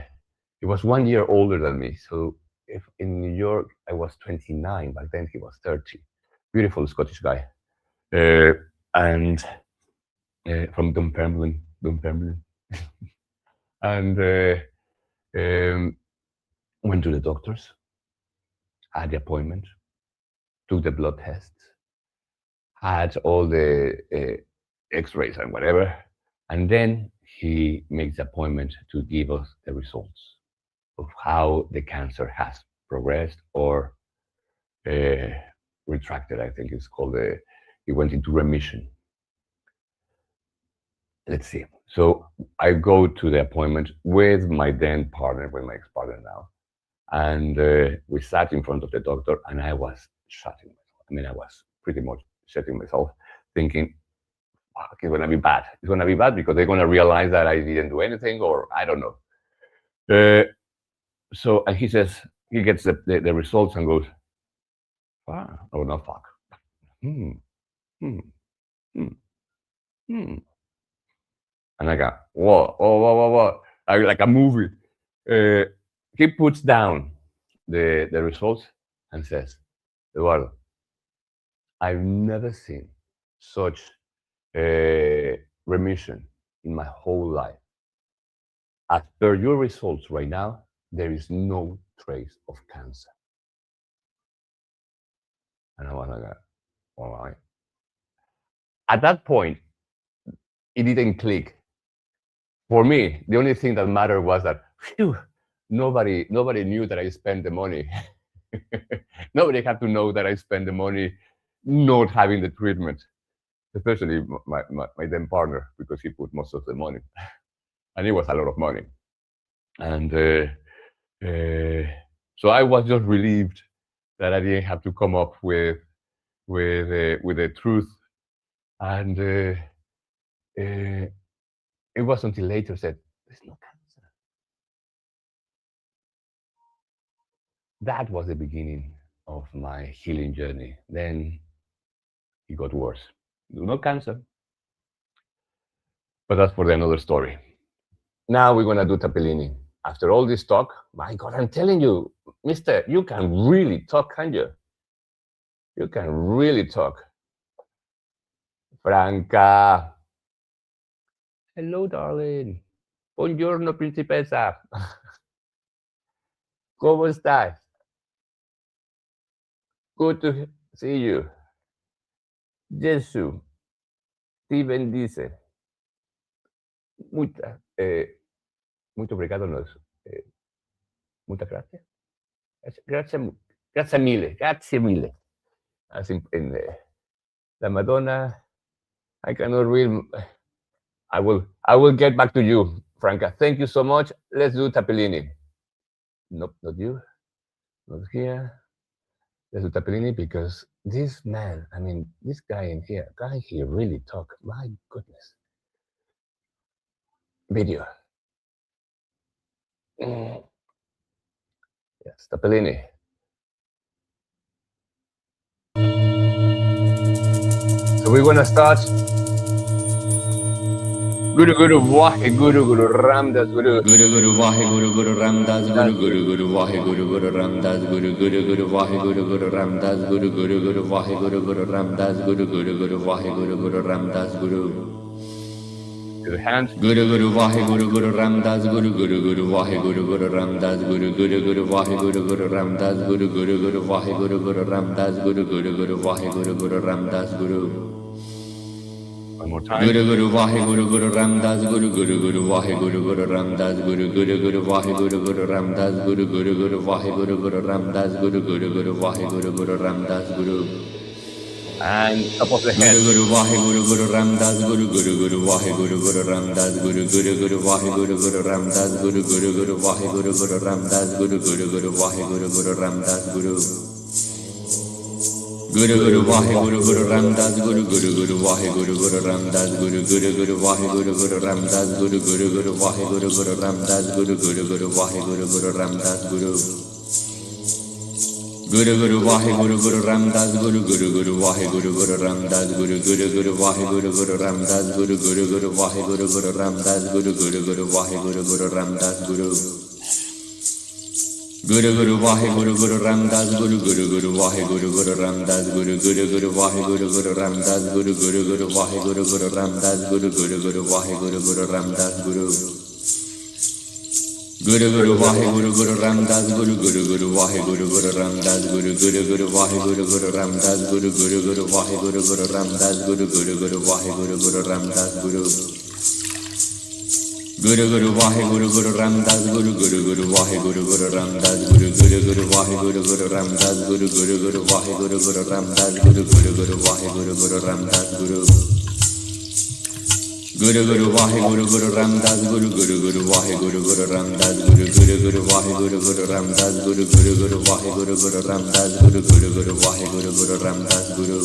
was 1 year older than me. So if in New York I was 29, back then he was 30. Beautiful Scottish guy, and from Dunfermline, and went to the doctors, had the appointment, took the blood tests, had all the X-rays and whatever, and then he makes the appointment to give us the results of how the cancer has progressed or retracted. I think it's called. It went into remission. Let's see. So I go to the appointment with my then partner, with my ex-partner now, and we sat in front of the doctor, and I was shutting myself. I mean, I was pretty much shutting myself, thinking, fuck, it's gonna be bad. It's gonna be bad because they're gonna realize that I didn't do anything, or I don't know. So and he says he gets the results and goes, ah, oh no, fuck. Hmm, hmm, hmm, hmm. And I go, whoa, whoa, whoa, whoa, whoa. Like a movie. He puts down the results and says, Eduardo, I've never seen such remission in my whole life. As per your results right now, there is no trace of cancer. And I was like, all right. At that point, it didn't click. For me, the only thing that mattered was that, phew, nobody knew that I spent the money. Nobody had to know that I spent the money not having the treatment, especially my then partner, because he put most of the money. And it was a lot of money. And so I was just relieved that I didn't have to come up with the truth. And it was until later said, there's no cancer. That was the beginning of my healing journey. Then it got worse. No cancer. But that's for another story. Now we're going to do Tappilini. After all this talk, my God, I'm telling you, mister, you can really talk, can you? You can really talk. Franca. Hello, darling. Buongiorno, principessa. ¿Cómo estás? Good to see you. Jesús te bendice. Muito obrigado, muchas gracias. Grazie mille. As in la Madonna, I cannot read. I will get back to you, Franca. Thank you so much. Let's do Tappilini. Nope, not you. Not here. Let's do Tappilini because this man, I mean, this guy in here, really talk. My goodness. Video. Yes, Tappilini. So we're gonna start. Guru Guru Vahe Guru Guru Ramdas Guru Guru Guru Vahe Guru Guru Ramdas Guru Guru Guru Vahe Guru Guru Ramdas Guru Guru Guru Vahe Guru Guru Ramdas Guru Guru Guru Vahe Guru Guru Ramdas Guru Guru Guru Vahe Guru Guru Ramdas Guru Your hands. Guru Guru Vahe Guru Guru Ramdas Guru Guru Guru Vahe Guru Guru Ramdas Guru Guru Guru Vahe Guru Guru Ramdas Guru Guru Guru Vahe Guru Guru Ramdas Guru Guru Guru Vahe Guru Guru Ramdas Guru One more time. Guru Guru Vahe Guru Guru Ramdas Guru Guru Guru Vahe Guru Guru Ramdas Guru Guru Guru Vahe Guru Guru Ramdas Guru Guru Guru Vahe Guru Guru Ramdas Guru Guru Guru Vahe Guru Guru Ramdas Guru. And top of the head. Guru Guru Vahe Guru Guru Ramdas Guru Guru Guru Vahe Guru Guru Ramdas Guru Guru Guru Vahe Guru Guru Ramdas Guru Guru Guru Vahe Guru Guru Ramdas Guru Guru Guru Vahe Guru Guru Ramdas Guru. Guru Guru Vahe Guru Guru Ramdas Guru Guru Guru Vahe Guru Guru Ramdas Guru Guru Guru Vahe Guru Guru Ramdas Guru Guru Guru Vahe Guru Guru Ramdas Guru Guru Guru Vahe Guru Guru Ramdas Guru. Guru Guru Vahe Guru Guru Ramdas Guru Guru Guru Vahe Guru Guru Ramdas Guru Guru Guru Vahe Guru Guru Ramdas Guru Guru Guru Vahe Guru Guru Ramdas Guru Guru Guru Vahe Guru Guru Ramdas Guru. Guru Guru Vahe Guru Guru Ramdas Guru Guru Guru Vahe Guru Guru Ramdas Guru Guru Guru Vahe Guru Guru Ramdas Guru Guru Guru Vahe Guru Guru Ramdas Guru Guru Guru Vahe Guru Guru Ramdas Guru. Guru Guru Vahe Guru Guru Ramdas Guru Guru Guru Vahe Guru Guru Ramdas Guru Guru Guru Vahe Guru Guru Ramdas Guru Guru Guru Vahe Guru Guru Ramdas Guru Guru Guru Vahe Guru Guru Ramdas Guru. Guru Guru Vahe Guru Guru Ramdas Guru Guru Guru Vahe Guru Guru Ramdas Guru Guru Guru Vahe Guru Guru Ramdas Guru Guru Guru Vahe Guru Guru Ramdas Guru Guru Guru Vahe Guru Guru Ramdas Guru. Guru Guru Vahe Guru Guru Ramdas Guru Guru Guru Vahe Guru Guru Ramdas Guru Guru Guru Vahe Guru Guru Ramdas Guru Guru Guru Vahe Guru Guru Ramdas Guru Guru Guru Vahe Guru Guru Ramdas Guru.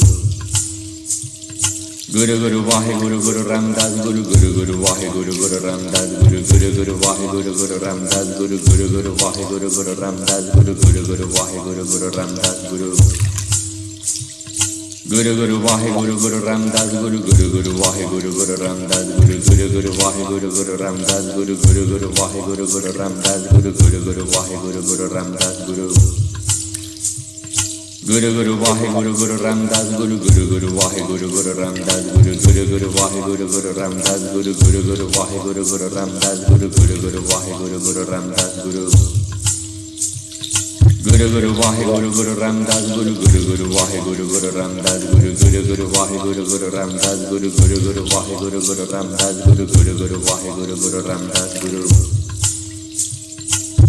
Guru Guru Vahe Guru Guru Ramdas Guru Guru Guru Vahe Guru Guru Ramdas Guru Guru Guru Vahe Guru Guru Ramdas Guru Guru Guru Vahe Guru Guru Ramdas Guru Guru Guru Vahe Guru Guru Ramdas Guru. Guru Guru Vahe Guru Guru Ramdas Guru Guru Guru Vahe Guru Guru Ramdas Guru Guru Guru Vahe Guru Guru Ramdas Guru Guru Guru Vahe Guru Guru Ramdas Guru Guru Guru Vahe Guru Guru Ramdas Guru. Guru Guru Vahe Guru Guru Ramdas Guru Guru Guru Vahe Guru Guru Ramdas Guru Guru Guru Vahe Guru Guru Ramdas Guru Guru Guru Vahe Guru Guru Ramdas Guru Guru Guru Vahe Guru Guru Ramdas Guru. Guru Guru Vahe Guru Guru Ramdas Guru Guru Guru Vahe Guru Guru Ramdas Guru Guru Guru Vahe Guru Guru Ramdas Guru Guru Guru Vahe Guru Guru Ramdas Guru Guru Guru Vahe Guru Guru Ramdas Guru. Guru Guru Vahe Guru Guru Ramdas Guru Guru Guru Vahe Guru Guru Ramdas Guru Guru Guru Vahe Guru Guru Ramdas Guru Guru Guru Vahe Guru Guru Ramdas Guru Guru Guru Vahe Guru Guru Ramdas Guru.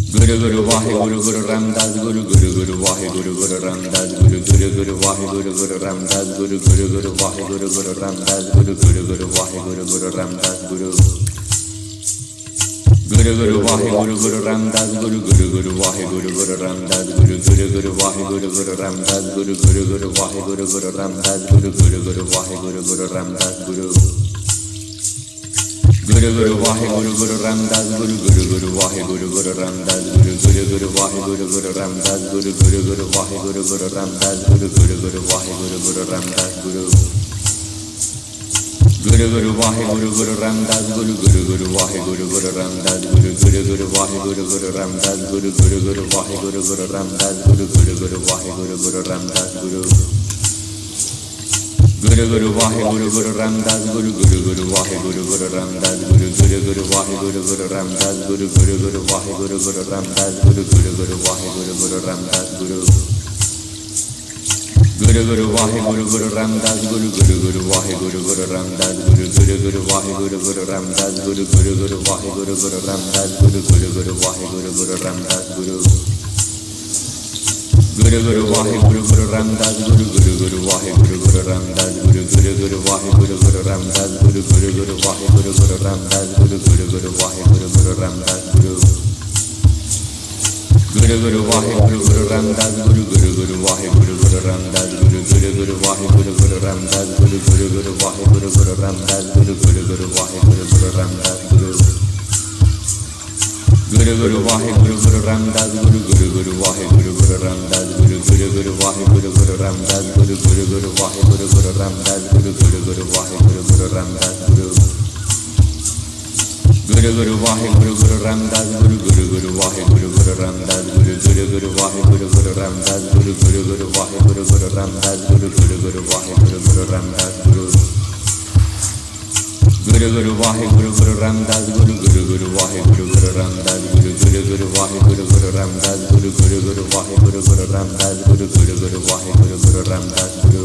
Guru Guru Vahe Guru Guru Ramdas Guru Guru Guru Vahe Guru Guru Ramdas Guru Guru Guru Vahe Guru Guru Ramdas Guru Guru Guru Vahe Guru Guru Ramdas Guru Guru Guru Vahe Guru Guru Ramdas Guru. Guru Guru Vahe Guru Guru Ramdas Guru Guru Guru Vahe Guru Guru Ramdas Guru Guru Guru Vahe Guru Guru Ramdas Guru Guru Guru Vahe Guru Guru Ramdas Guru Guru Guru Vahe Guru Guru Ramdas Guru. Guru Guru Vahe Guru Guru Ramdas Guru Guru Guru Vahe Guru Guru Ramdas Guru Guru Guru Vahe Guru Guru Ramdas Guru Guru Guru Vahe Guru Guru Ramdas Guru Guru Guru Vahe Guru Guru Ramdas Guru. Guru Guru Vahe Guru Guru Ramdas Guru Guru Guru Vahe Guru Guru Ramdas Guru Guru Guru Vahe Guru Guru Ramdas Guru Guru Guru Vahe Guru Guru Ramdas Guru Guru Guru Vahe Guru Guru Ramdas Guru. Guru Guru Vahe Guru Guru Ramdas Guru Guru Guru Vahe Guru Guru Ramdas Guru Guru Guru Vahe Guru Guru Ramdas Guru Guru Guru Vahe Guru Guru Ramdas Guru Guru Guru Vahe Guru Guru Ramdas Guru. Guru Guru Vahe Guru Guru Ramdas Guru Guru Guru Vahe Guru Guru Ramdas Guru Guru Guru Vahe Guru Guru Ramdas Guru Guru Guru Vahe Guru Guru Ramdas Guru Guru Guru Vahe Guru Guru Ramdas Guru. Guru Guru Vahe Guru Guru Ramdas Guru Guru Guru Vahe Guru Guru Ramdas Guru Guru Guru Vahe Guru Guru Ramdas Guru Guru Guru Vahe Guru Guru Ramdas Guru Guru Guru Vahe Guru Guru Ramdas Guru. Guru Guru Vahe Guru Guru Ramdas Guru Guru Guru Vahe Guru Guru Ramdas Guru Guru Guru Vahe Guru Guru Ramdas Guru Guru Guru Vahe Guru Guru Ramdas Guru Guru Guru Vahe Guru Guru Ramdas Guru. Guru Guru Vahe Guru Guru Ramdas Guru Guru Guru Vahe Guru Guru Ramdas Guru Guru Guru Vahe Guru Guru Ramdas Guru Guru Guru Vahe Guru Guru Ramdas Guru Guru Guru Vahe Guru Guru Ramdas Guru. Guru Guru Vahe Guru Guru Ramdas Guru Guru Guru Vahe Guru Guru Ramdas Guru Guru Guru Vahe Guru Guru Ramdas Guru Guru Guru Vahe Guru Guru Ramdas Guru Guru Guru Vahe Guru Guru Ramdas Guru.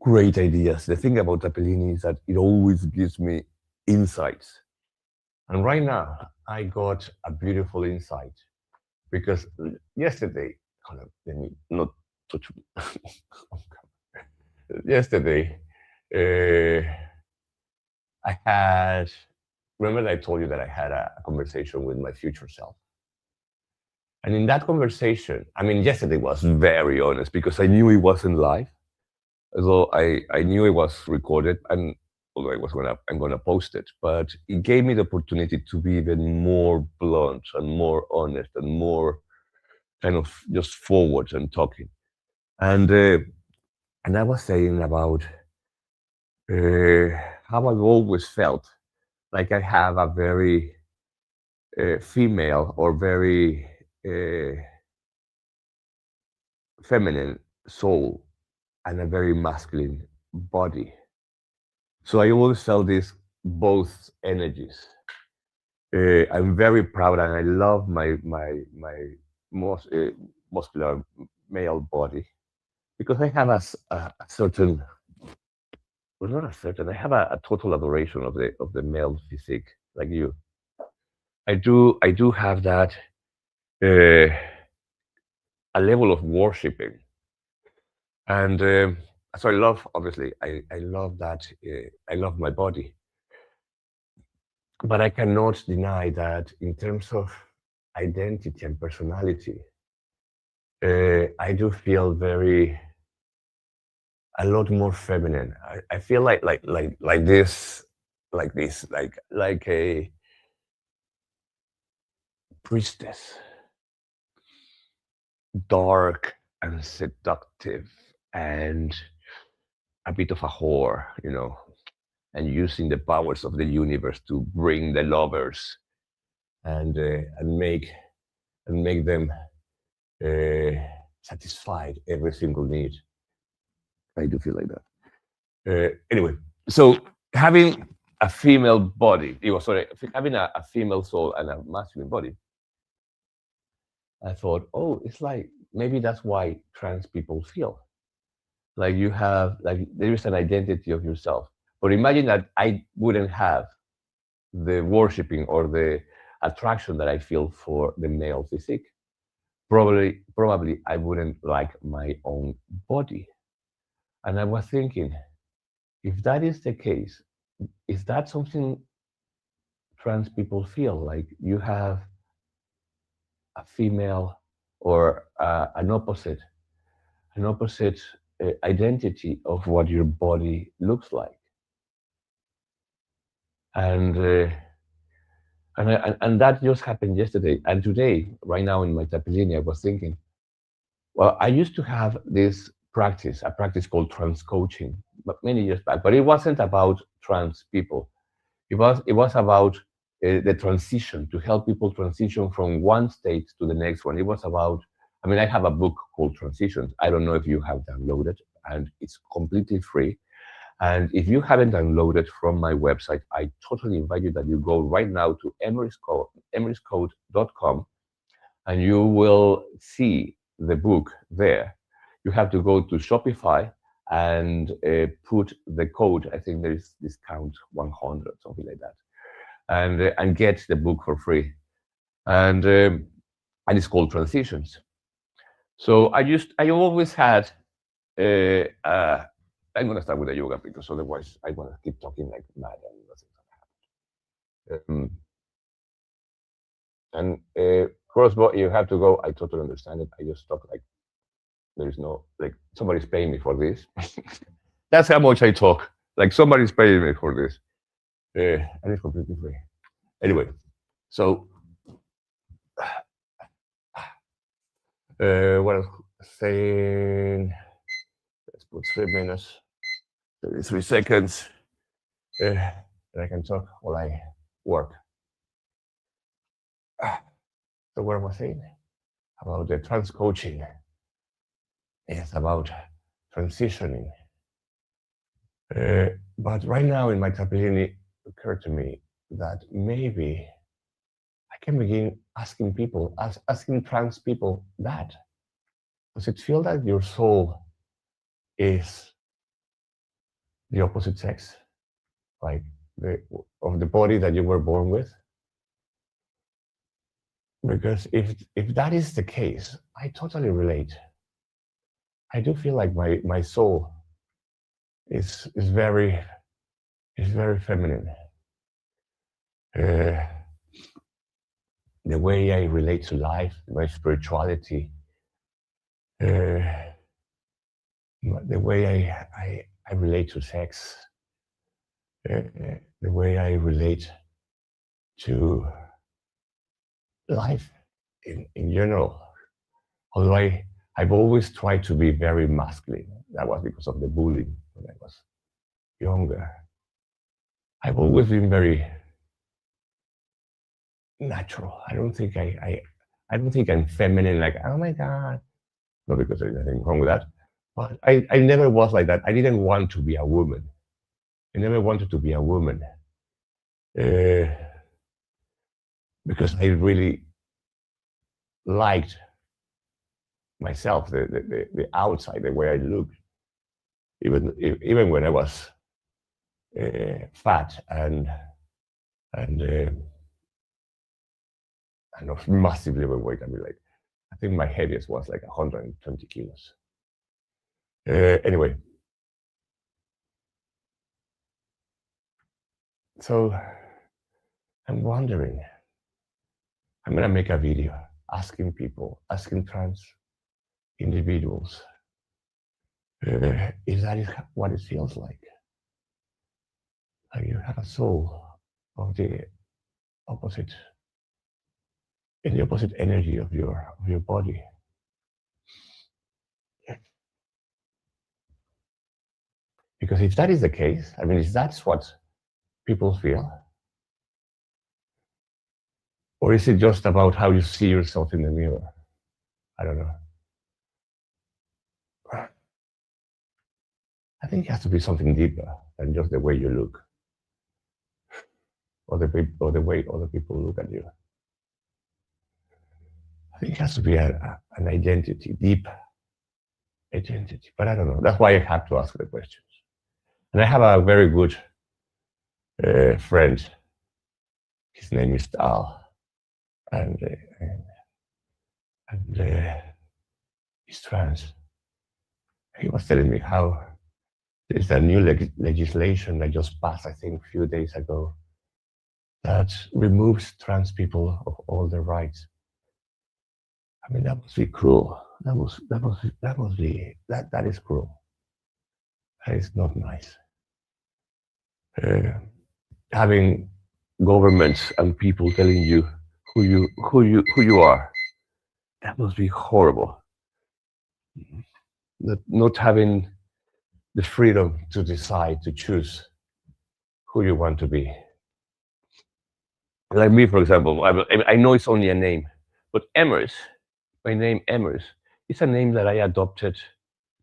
great ideas. The thing about Tappilini is that it always gives me insights. And right now, I got a beautiful insight because yesterday, hold on, let me not touch me. Yesterday, uh, I had, remember that I told you that I had a conversation with my future self. And in that conversation, I mean, yesterday was very honest because I knew it wasn't live. Although I knew it was recorded, and although I'm gonna post it, but it gave me the opportunity to be even more blunt and more honest and more kind of just forward and talking. And I was saying about uh, how I've always felt like I have a very female or very feminine soul and a very masculine body. So I always felt these both energies. I'm very proud and I love my most muscular male body because I have a certain, well, not a certain, I have a total adoration of the male physique like you. I do have that uh, a level of worshiping, and so I love, obviously I love that I love my body, but I cannot deny that in terms of identity and personality, I do feel very a lot more feminine. I feel like this, like a priestess, dark and seductive, and a bit of a whore, and using the powers of the universe to bring the lovers and make them uh, satisfied every single need. I do feel like that. Anyway, so having a female body, it was sorry, having a female soul and a masculine body, I thought, oh, it's like maybe that's why trans people feel like you have like there is an identity of yourself. But imagine that I wouldn't have the worshiping or the attraction that I feel for the male physique. Probably I wouldn't like my own body. And I was thinking, if that is the case, is that something trans people feel like you have a female or an opposite identity of what your body looks like, and and that just happened yesterday and today. Right now in my Tappilini, I was thinking, well, I used to have this practice, a practice called trans coaching, but many years back. But it wasn't about trans people. It was about the transition to help people transition from one state to the next one. It was about. I mean, I have a book called Transitions. I don't know if you have downloaded, and it's completely free. And if you haven't downloaded from my website, I totally invite you that you go right now to emriscode.com, and you will see the book there. You have to go to Shopify and put the code. I think there is discount 100, something like that, and get the book for free. And it's called Transitions. So I always had. Uh, uh, I'm gonna start with the yoga because otherwise I wanna keep talking like mad and nothing's gonna happen. And crossbow, you have to go. I totally understand it. I just talk like there is no like somebody's paying me for this. That's how much I talk. Like somebody's paying me for this, and it's completely free. Anyway, so what I was saying? Let's put 3 minutes, 33 seconds, and I can talk while I work. So what was I saying about the trans coaching? It's about transitioning. But right now in my Tappilini, it occurred to me that maybe I can begin asking people, asking trans people that. Does it feel that your soul is the opposite sex, like of the body that you were born with? Because if that is the case, I totally relate. I do feel like my soul is very feminine. Uh, the way I relate to life, my spirituality, uh, the way I relate to sex, the way I relate to life in general. Although I've always tried to be very masculine. That was because of the bullying when I was younger. I've always been very natural. I don't think I'm feminine, like, oh my God. Not because there's anything wrong with that. But I never was like that. I didn't want to be a woman. I never wanted to be a woman. Uh, because I really liked myself, the outside, the way I looked, even when I was fat and and massively overweight. I mean, like, I think my heaviest was like 120 kilos. Anyway, so I'm wondering. I'm gonna make a video asking people, asking trans individuals, if that is what it feels like. Like you have a soul of the opposite, in the opposite energy of your body. Because if that is the case, I mean, if that's what people feel, or is it just about how you see yourself in the mirror? I don't know. I think it has to be something deeper than just the way you look, or the way other people look at you. I think it has to be an identity, deep identity. But I don't know. That's why I have to ask the questions. And I have a very good friend. His name is Tal, and he's trans. He was telling me how there's a new legislation that just passed, I think, a few days ago, that removes trans people of all their rights. I mean, that must be cruel. That is cruel. That is not nice. Having governments and people telling you who you are, that must be horrible. Not having the freedom to decide, to choose who you want to be. Like me, for example, I know it's only a name, but Emris, my name Emris, is a name that I adopted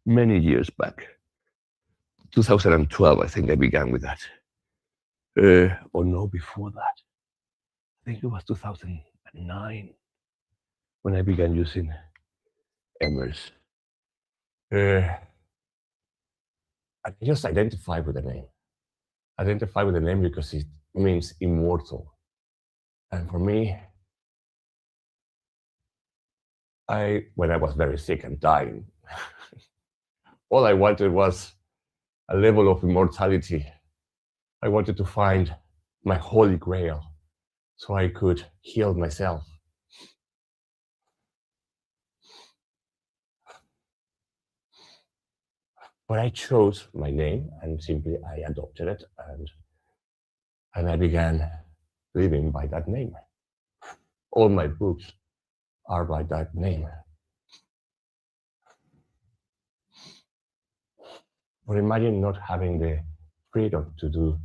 many years back. 2012, I think I began with that. Or no, before that. I think it was 2009 when I began using Emris. I just identify with the name. Identify with the name because it means immortal. And for me, when I was very sick and dying, all I wanted was a level of immortality. I wanted to find my holy grail so I could heal myself. But I chose my name and simply I adopted it and I began living by that name. All my books are by that name. But imagine not having the freedom to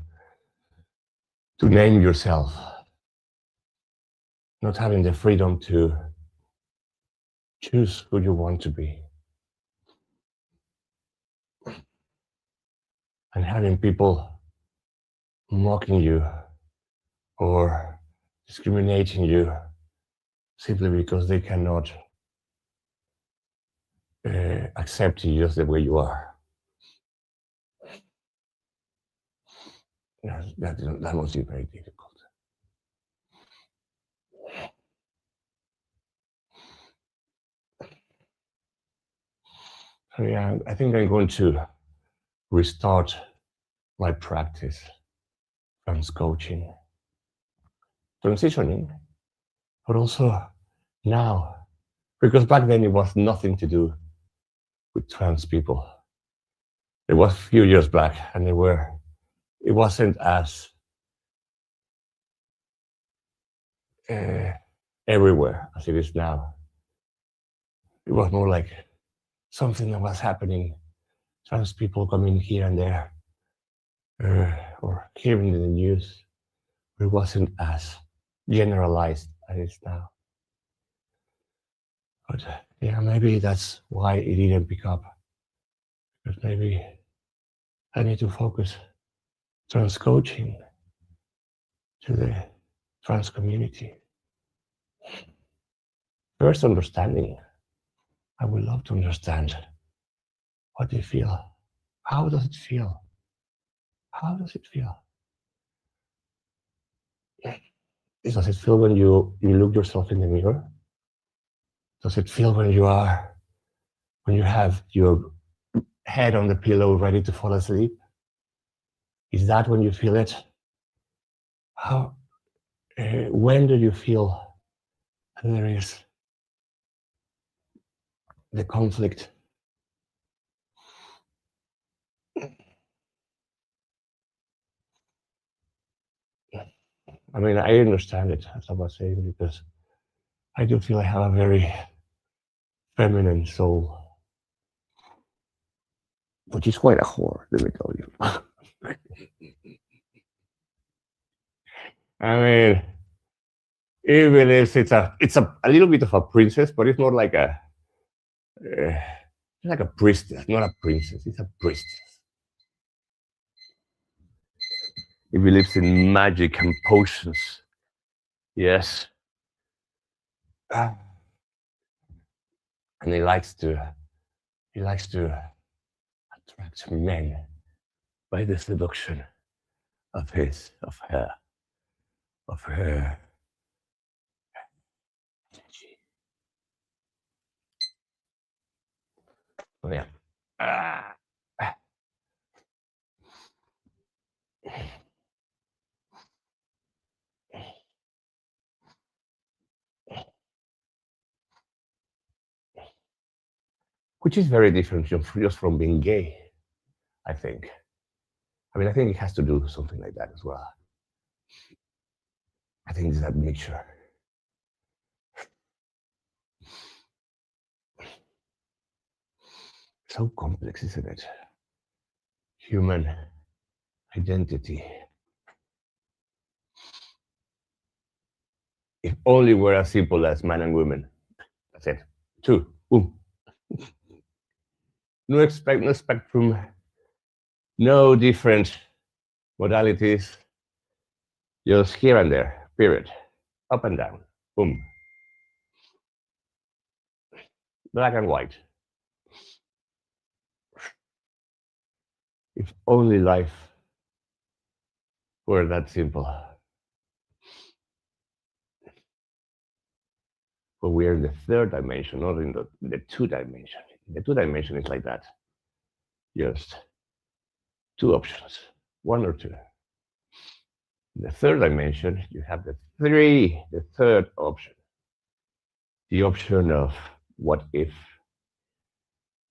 name yourself, not having the freedom to choose who you want to be, and having people mocking you or discriminating you simply because they cannot accept you just the way you are. That must be very difficult. So yeah, I think I'm going to restart my practice, trans coaching, transitioning, but also now, because back then it was nothing to do with trans people. It was a few years back, and it wasn't as uh, everywhere as it is now. It was more like something that was happening, trans people coming here and there, or hearing in the news. It wasn't as generalized as it is now. But yeah, maybe that's why it didn't pick up. Because maybe I need to focus trans coaching to the trans community. First, understanding. I would love to understand what they feel. How does it feel? How does it feel? Does it feel when you look yourself in the mirror? Does it feel when you have your head on the pillow ready to fall asleep? Is that when you feel it? How? When do you feel there is the conflict? I mean, I understand it, as I was saying, because I do feel I have a very feminine soul, which is quite a whore, let me tell you. I mean, even if it's a little bit of a princess, but it's more like a priestess, not a princess. It's a priestess. It believes in magic and potions. Yes. And he likes to attract men by the seduction of her energy. Oh, yeah. Ah. Which is very different just from being gay, I think. I mean, I think it has to do something like that as well. I think it's that mixture. So complex, isn't it? Human identity. If only were as simple as man and women. That's it. Two. Boom. No spectrum, no different modalities, just here and there, period. Up and down. Boom. Black and white. If only life were that simple. But we're in the third dimension, not in the two dimension. The two dimension is like that. Just two options, one or two. In the third dimension, you have the third option. The option of what if.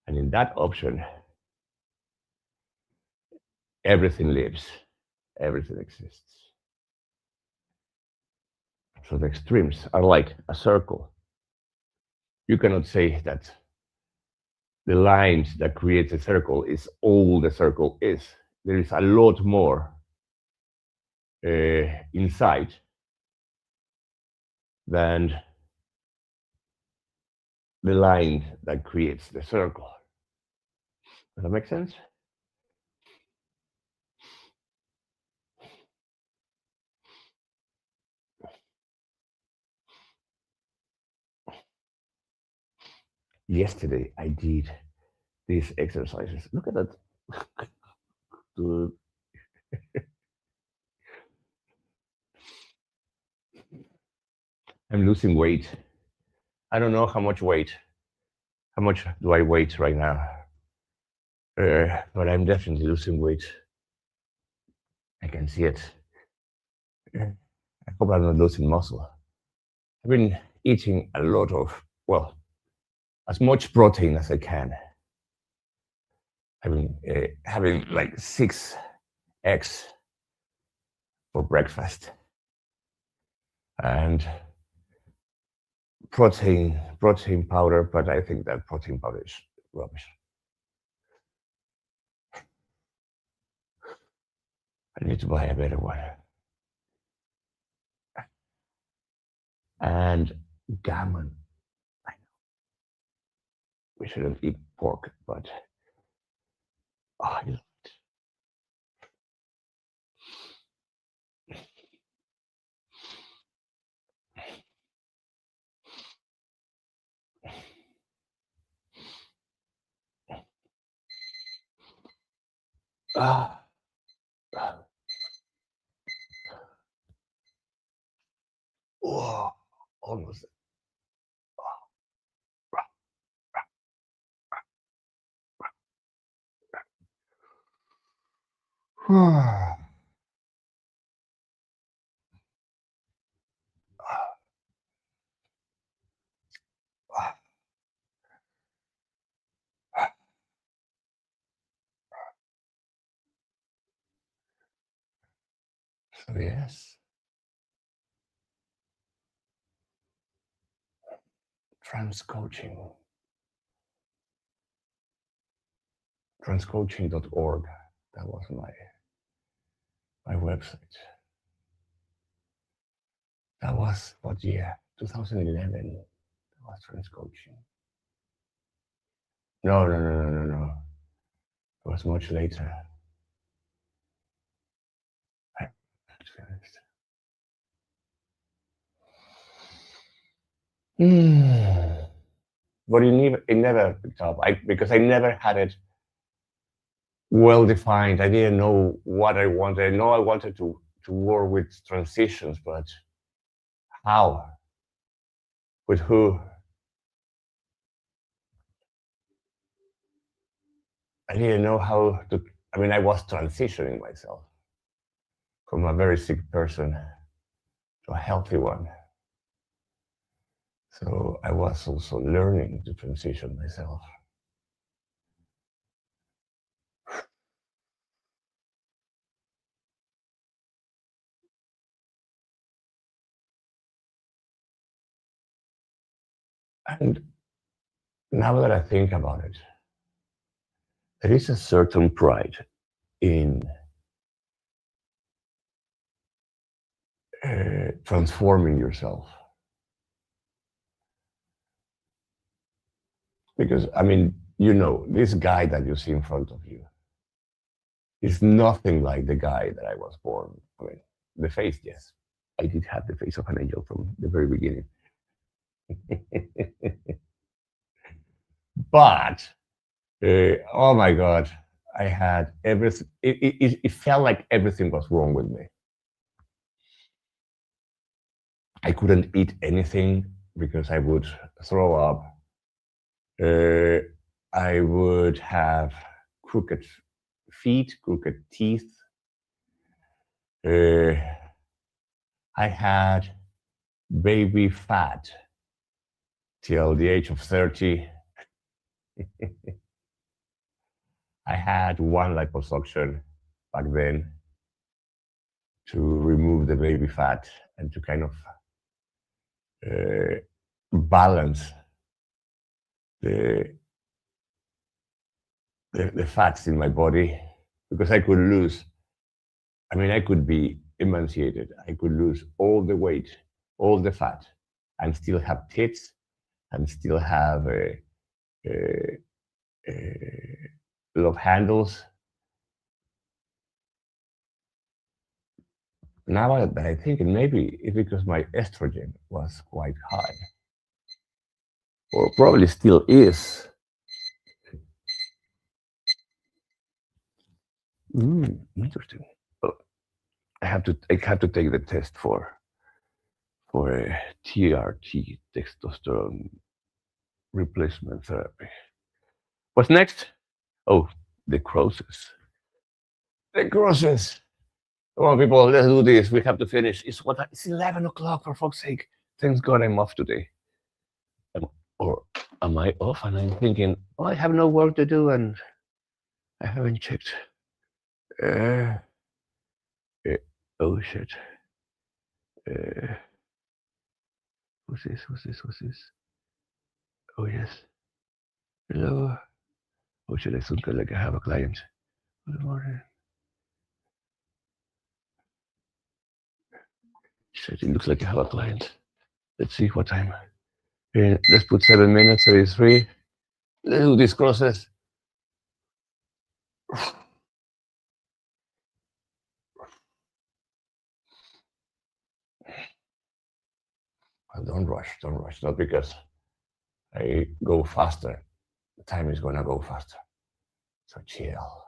And in that option, everything lives, everything exists. So the extremes are like a circle. You cannot say that the lines that create a circle is all the circle is. There is a lot more inside than the line that creates the circle. Does that make sense? Yesterday I did these exercises. Look at that. Dude. I'm losing weight. I don't know how much weight. How much do I weigh right now? But I'm definitely losing weight. I can see it. I hope I'm not losing muscle. I've been eating a lot of, well, as much protein as I can. I've been having like 6 eggs for breakfast and protein powder, but I think that protein powder is rubbish. I need to buy a better one. And gammon. I know we shouldn't eat pork, but I love it. Ah, ah, oh, almost. So yes, trans coaching, transcoaching.org. That was my website. That was what year? 2011. That was trans coaching. No. It was much later. I finished. But it never picked up. Because I never had it well defined. I didn't know what I wanted. I know I wanted to work with transitions, but how? With who? I didn't know how to. I mean, I was transitioning myself from a very sick person to a healthy one. So I was also learning to transition myself. And now that I think about it, there is a certain pride in transforming yourself. Because, I mean, this guy that you see in front of you is nothing like the guy that I was born. I mean, the face, yes. I did have the face of an angel from the very beginning. But, oh my God, I had everything. It felt like everything was wrong with me. I couldn't eat anything because I would throw up. I would have crooked feet, crooked teeth. I had baby fat till the age of 30. I had one liposuction back then to remove the baby fat and to kind of balance the fats in my body because I could lose. I mean, I could be emaciated. I could lose all the weight, all the fat, and still have tits, and still have love handles. Now that I think maybe it's because my estrogen was quite high, or probably still is. Interesting. Well, I have to take the test for for a TRT, testosterone replacement therapy. What's next? Oh, the crosses. The crosses. Come on, people, let's do this. We have to finish. It's 11 o'clock, for fuck's sake. Thank God I'm off today. Or am I off? And I'm thinking, oh, I have no work to do, and I haven't checked. Uh, uh, oh shit. Uh, who's this? Who's this? Who's this? Oh yes. Hello. Oh shit, I look like I have a client. Good morning. Shit, it looks like I have a client. Let's see what time. Let's put 7 minutes, 33. Let's do this process. Don't rush, don't rush. Not because I go faster. The time is gonna go faster. So chill.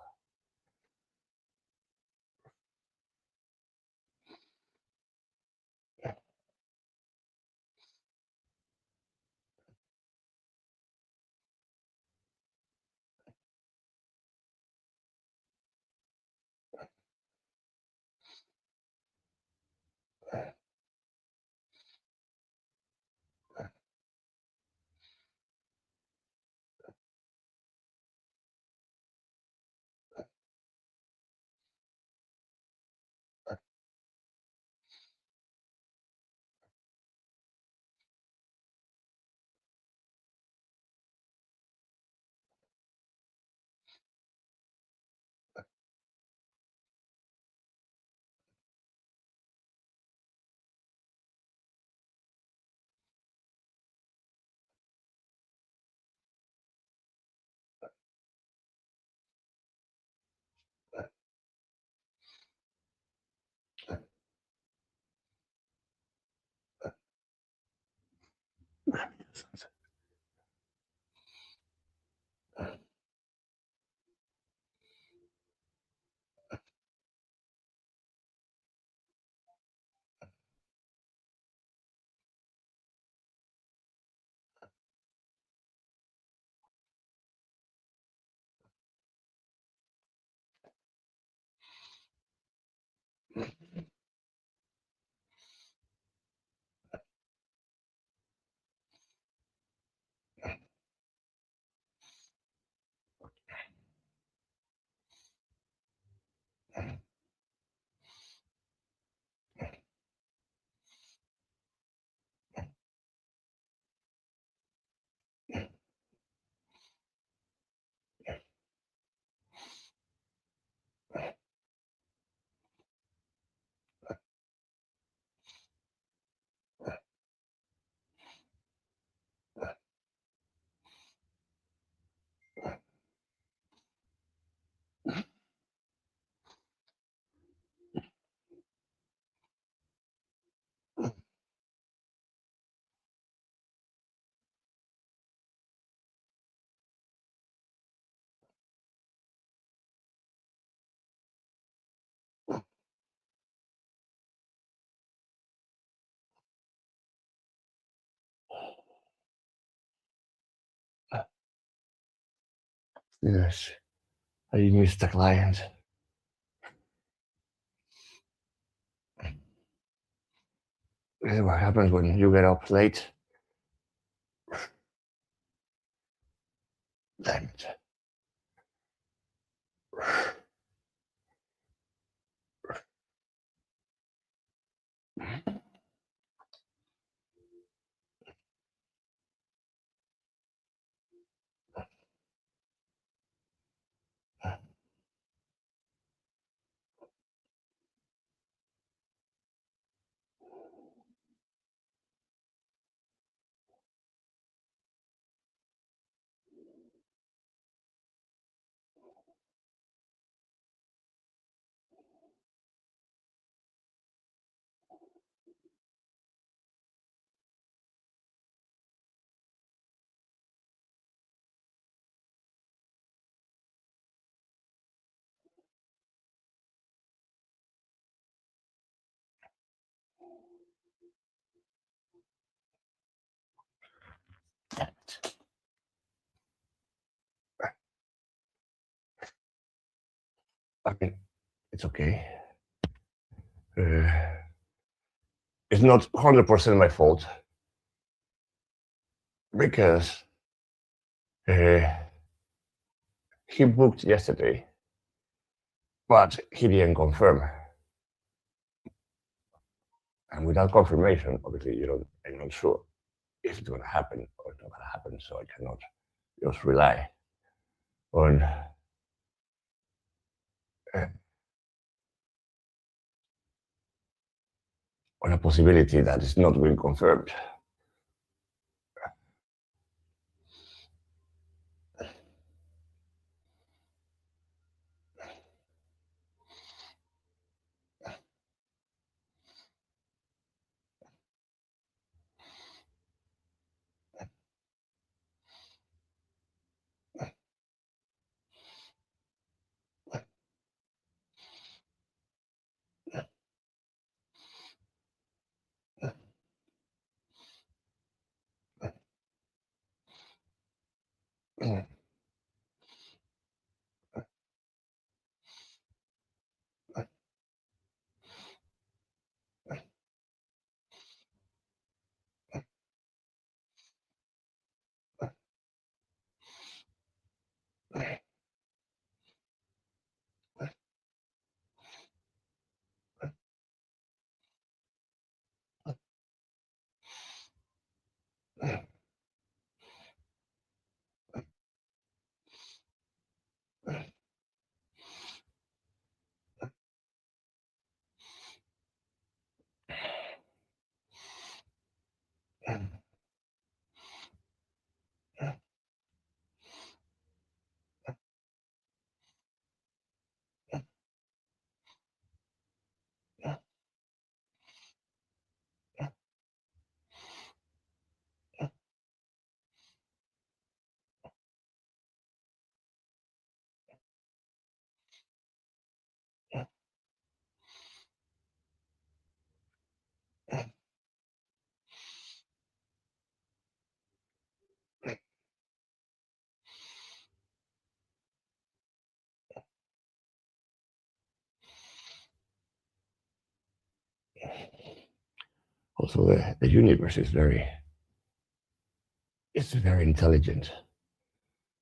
Yes, I missed the client. This is what happens when you get up late. Damn it. I mean, it's okay. Uh, it's not 100% my fault because uh, he booked yesterday, but he didn't confirm. And without confirmation, obviously, I'm not sure if it's going to happen or it's not going to happen. So I cannot just rely on uh, on a possibility that is not being confirmed. Also, the universe is it's very intelligent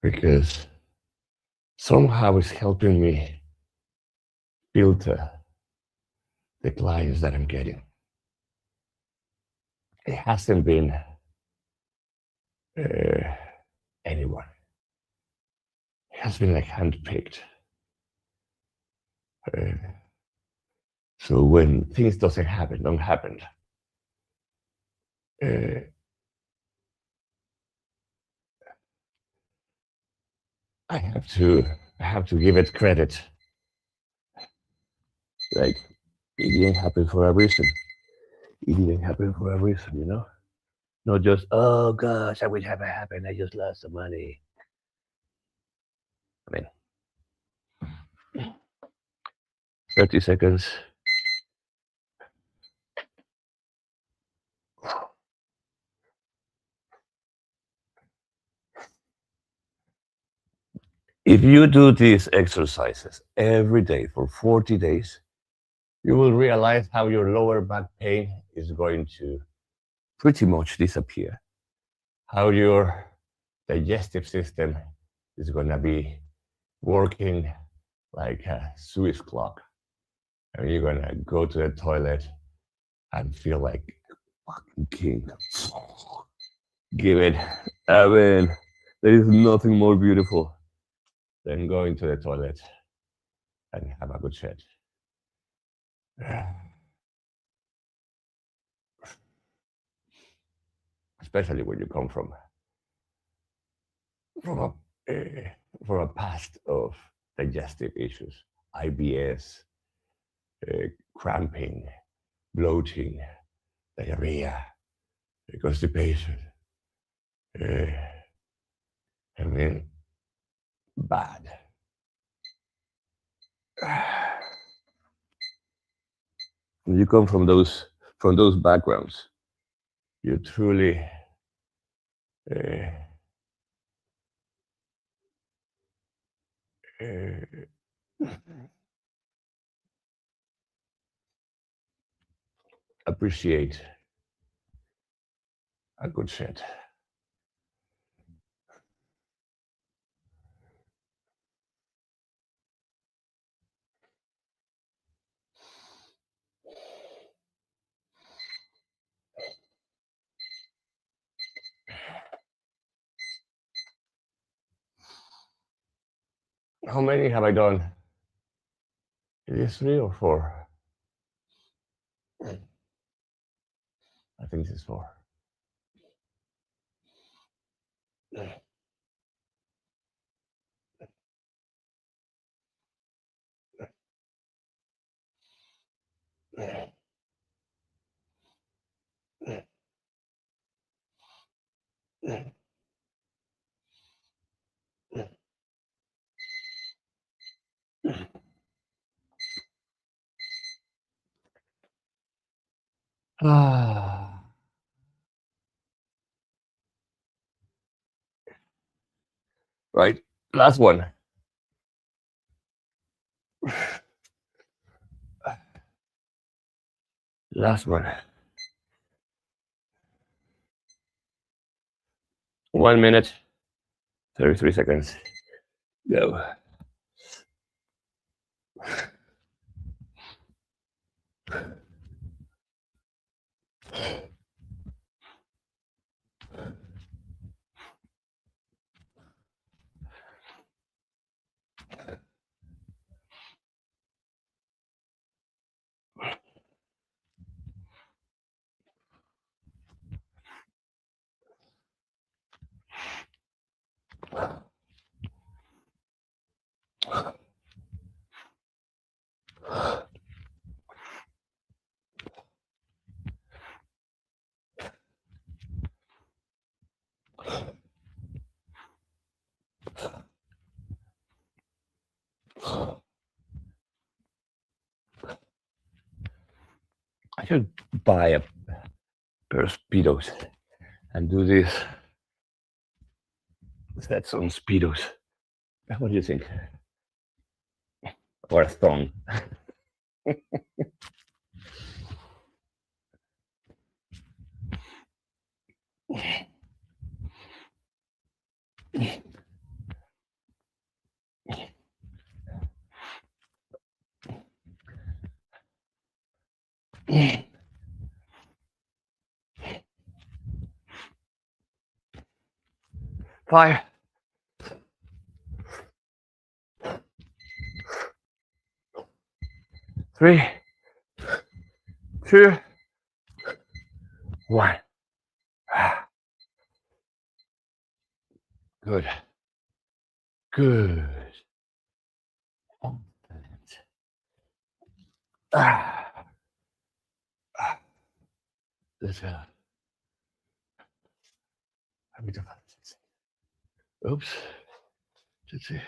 because somehow it's helping me filter the clients that I'm getting. It hasn't been uh, anyone. It has been like handpicked. Uh, so when things don't happen, uh, I have to I have to give it credit. Like it didn't happen for a reason. It didn't happen for a reason. Not just, oh gosh, I wish it happened. I just lost some money. I mean, 30 seconds. If you do these exercises every day for 40 days, you will realize how your lower back pain is going to pretty much disappear. How your digestive system is going to be working like a Swiss clock. And you're going to go to the toilet and feel like fucking king. Give it. I mean, there is nothing more beautiful than going to the toilet and have a good shit. Especially when you come from a from a past of digestive issues, IBS, cramping, bloating, diarrhea, constipation. Uh, I mean, bad. When you come from those backgrounds, you truly uh, uh, appreciate a good shit. How many have I done? It is 3 or 4. I think this is 4. Ah. Right, last one. Last one. 1 minute, 33 seconds. Go. I should buy a pair of Speedos and do this sets on Speedos. What do you think? Or a thong? 5, 3, 2, 1. Good. Good. Excellent. Let's go. Oops. Let's see.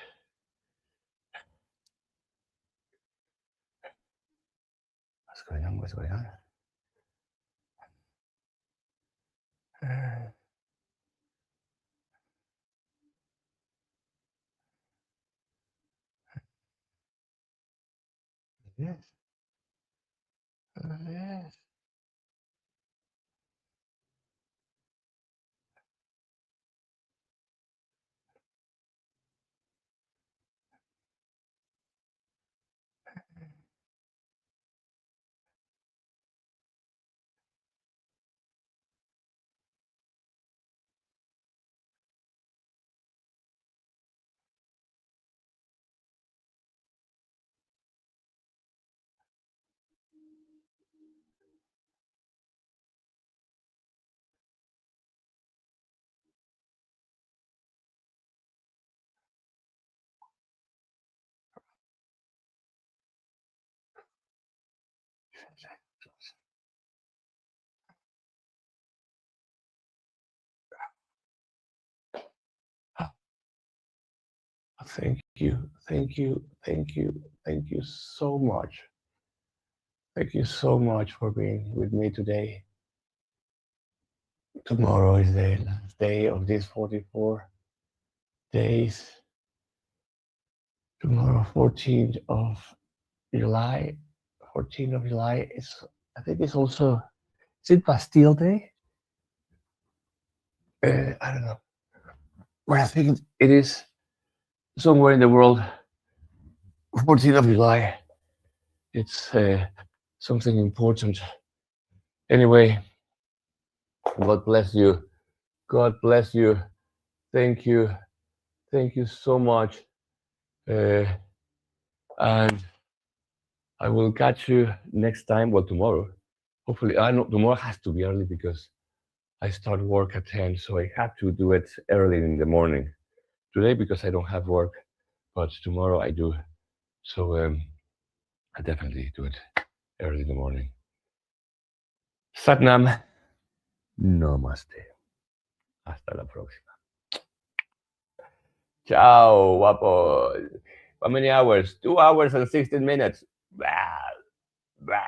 What's going on? What's going on? Yes. Yes. Thank you, thank you, thank you, thank you so much. Thank you so much for being with me today. Tomorrow is the last day of these 44 days. Tomorrow, 14th of July. 14th of July is I think it's also, is it Bastille Day? I don't know. Well, I think it is somewhere in the world, 14th of July. It's something important. Anyway, God bless you. God bless you. Thank you. Thank you so much. And I will catch you next time. Well, tomorrow. Hopefully, I know tomorrow has to be early because I start work at 10, so I have to do it early in the morning. Today, because I don't have work, but tomorrow I do. So I definitely do it early in the morning. Satnam, namaste. Hasta la próxima. Ciao, guapo. How many hours? 2 hours and 16 minutes. Blah, blah.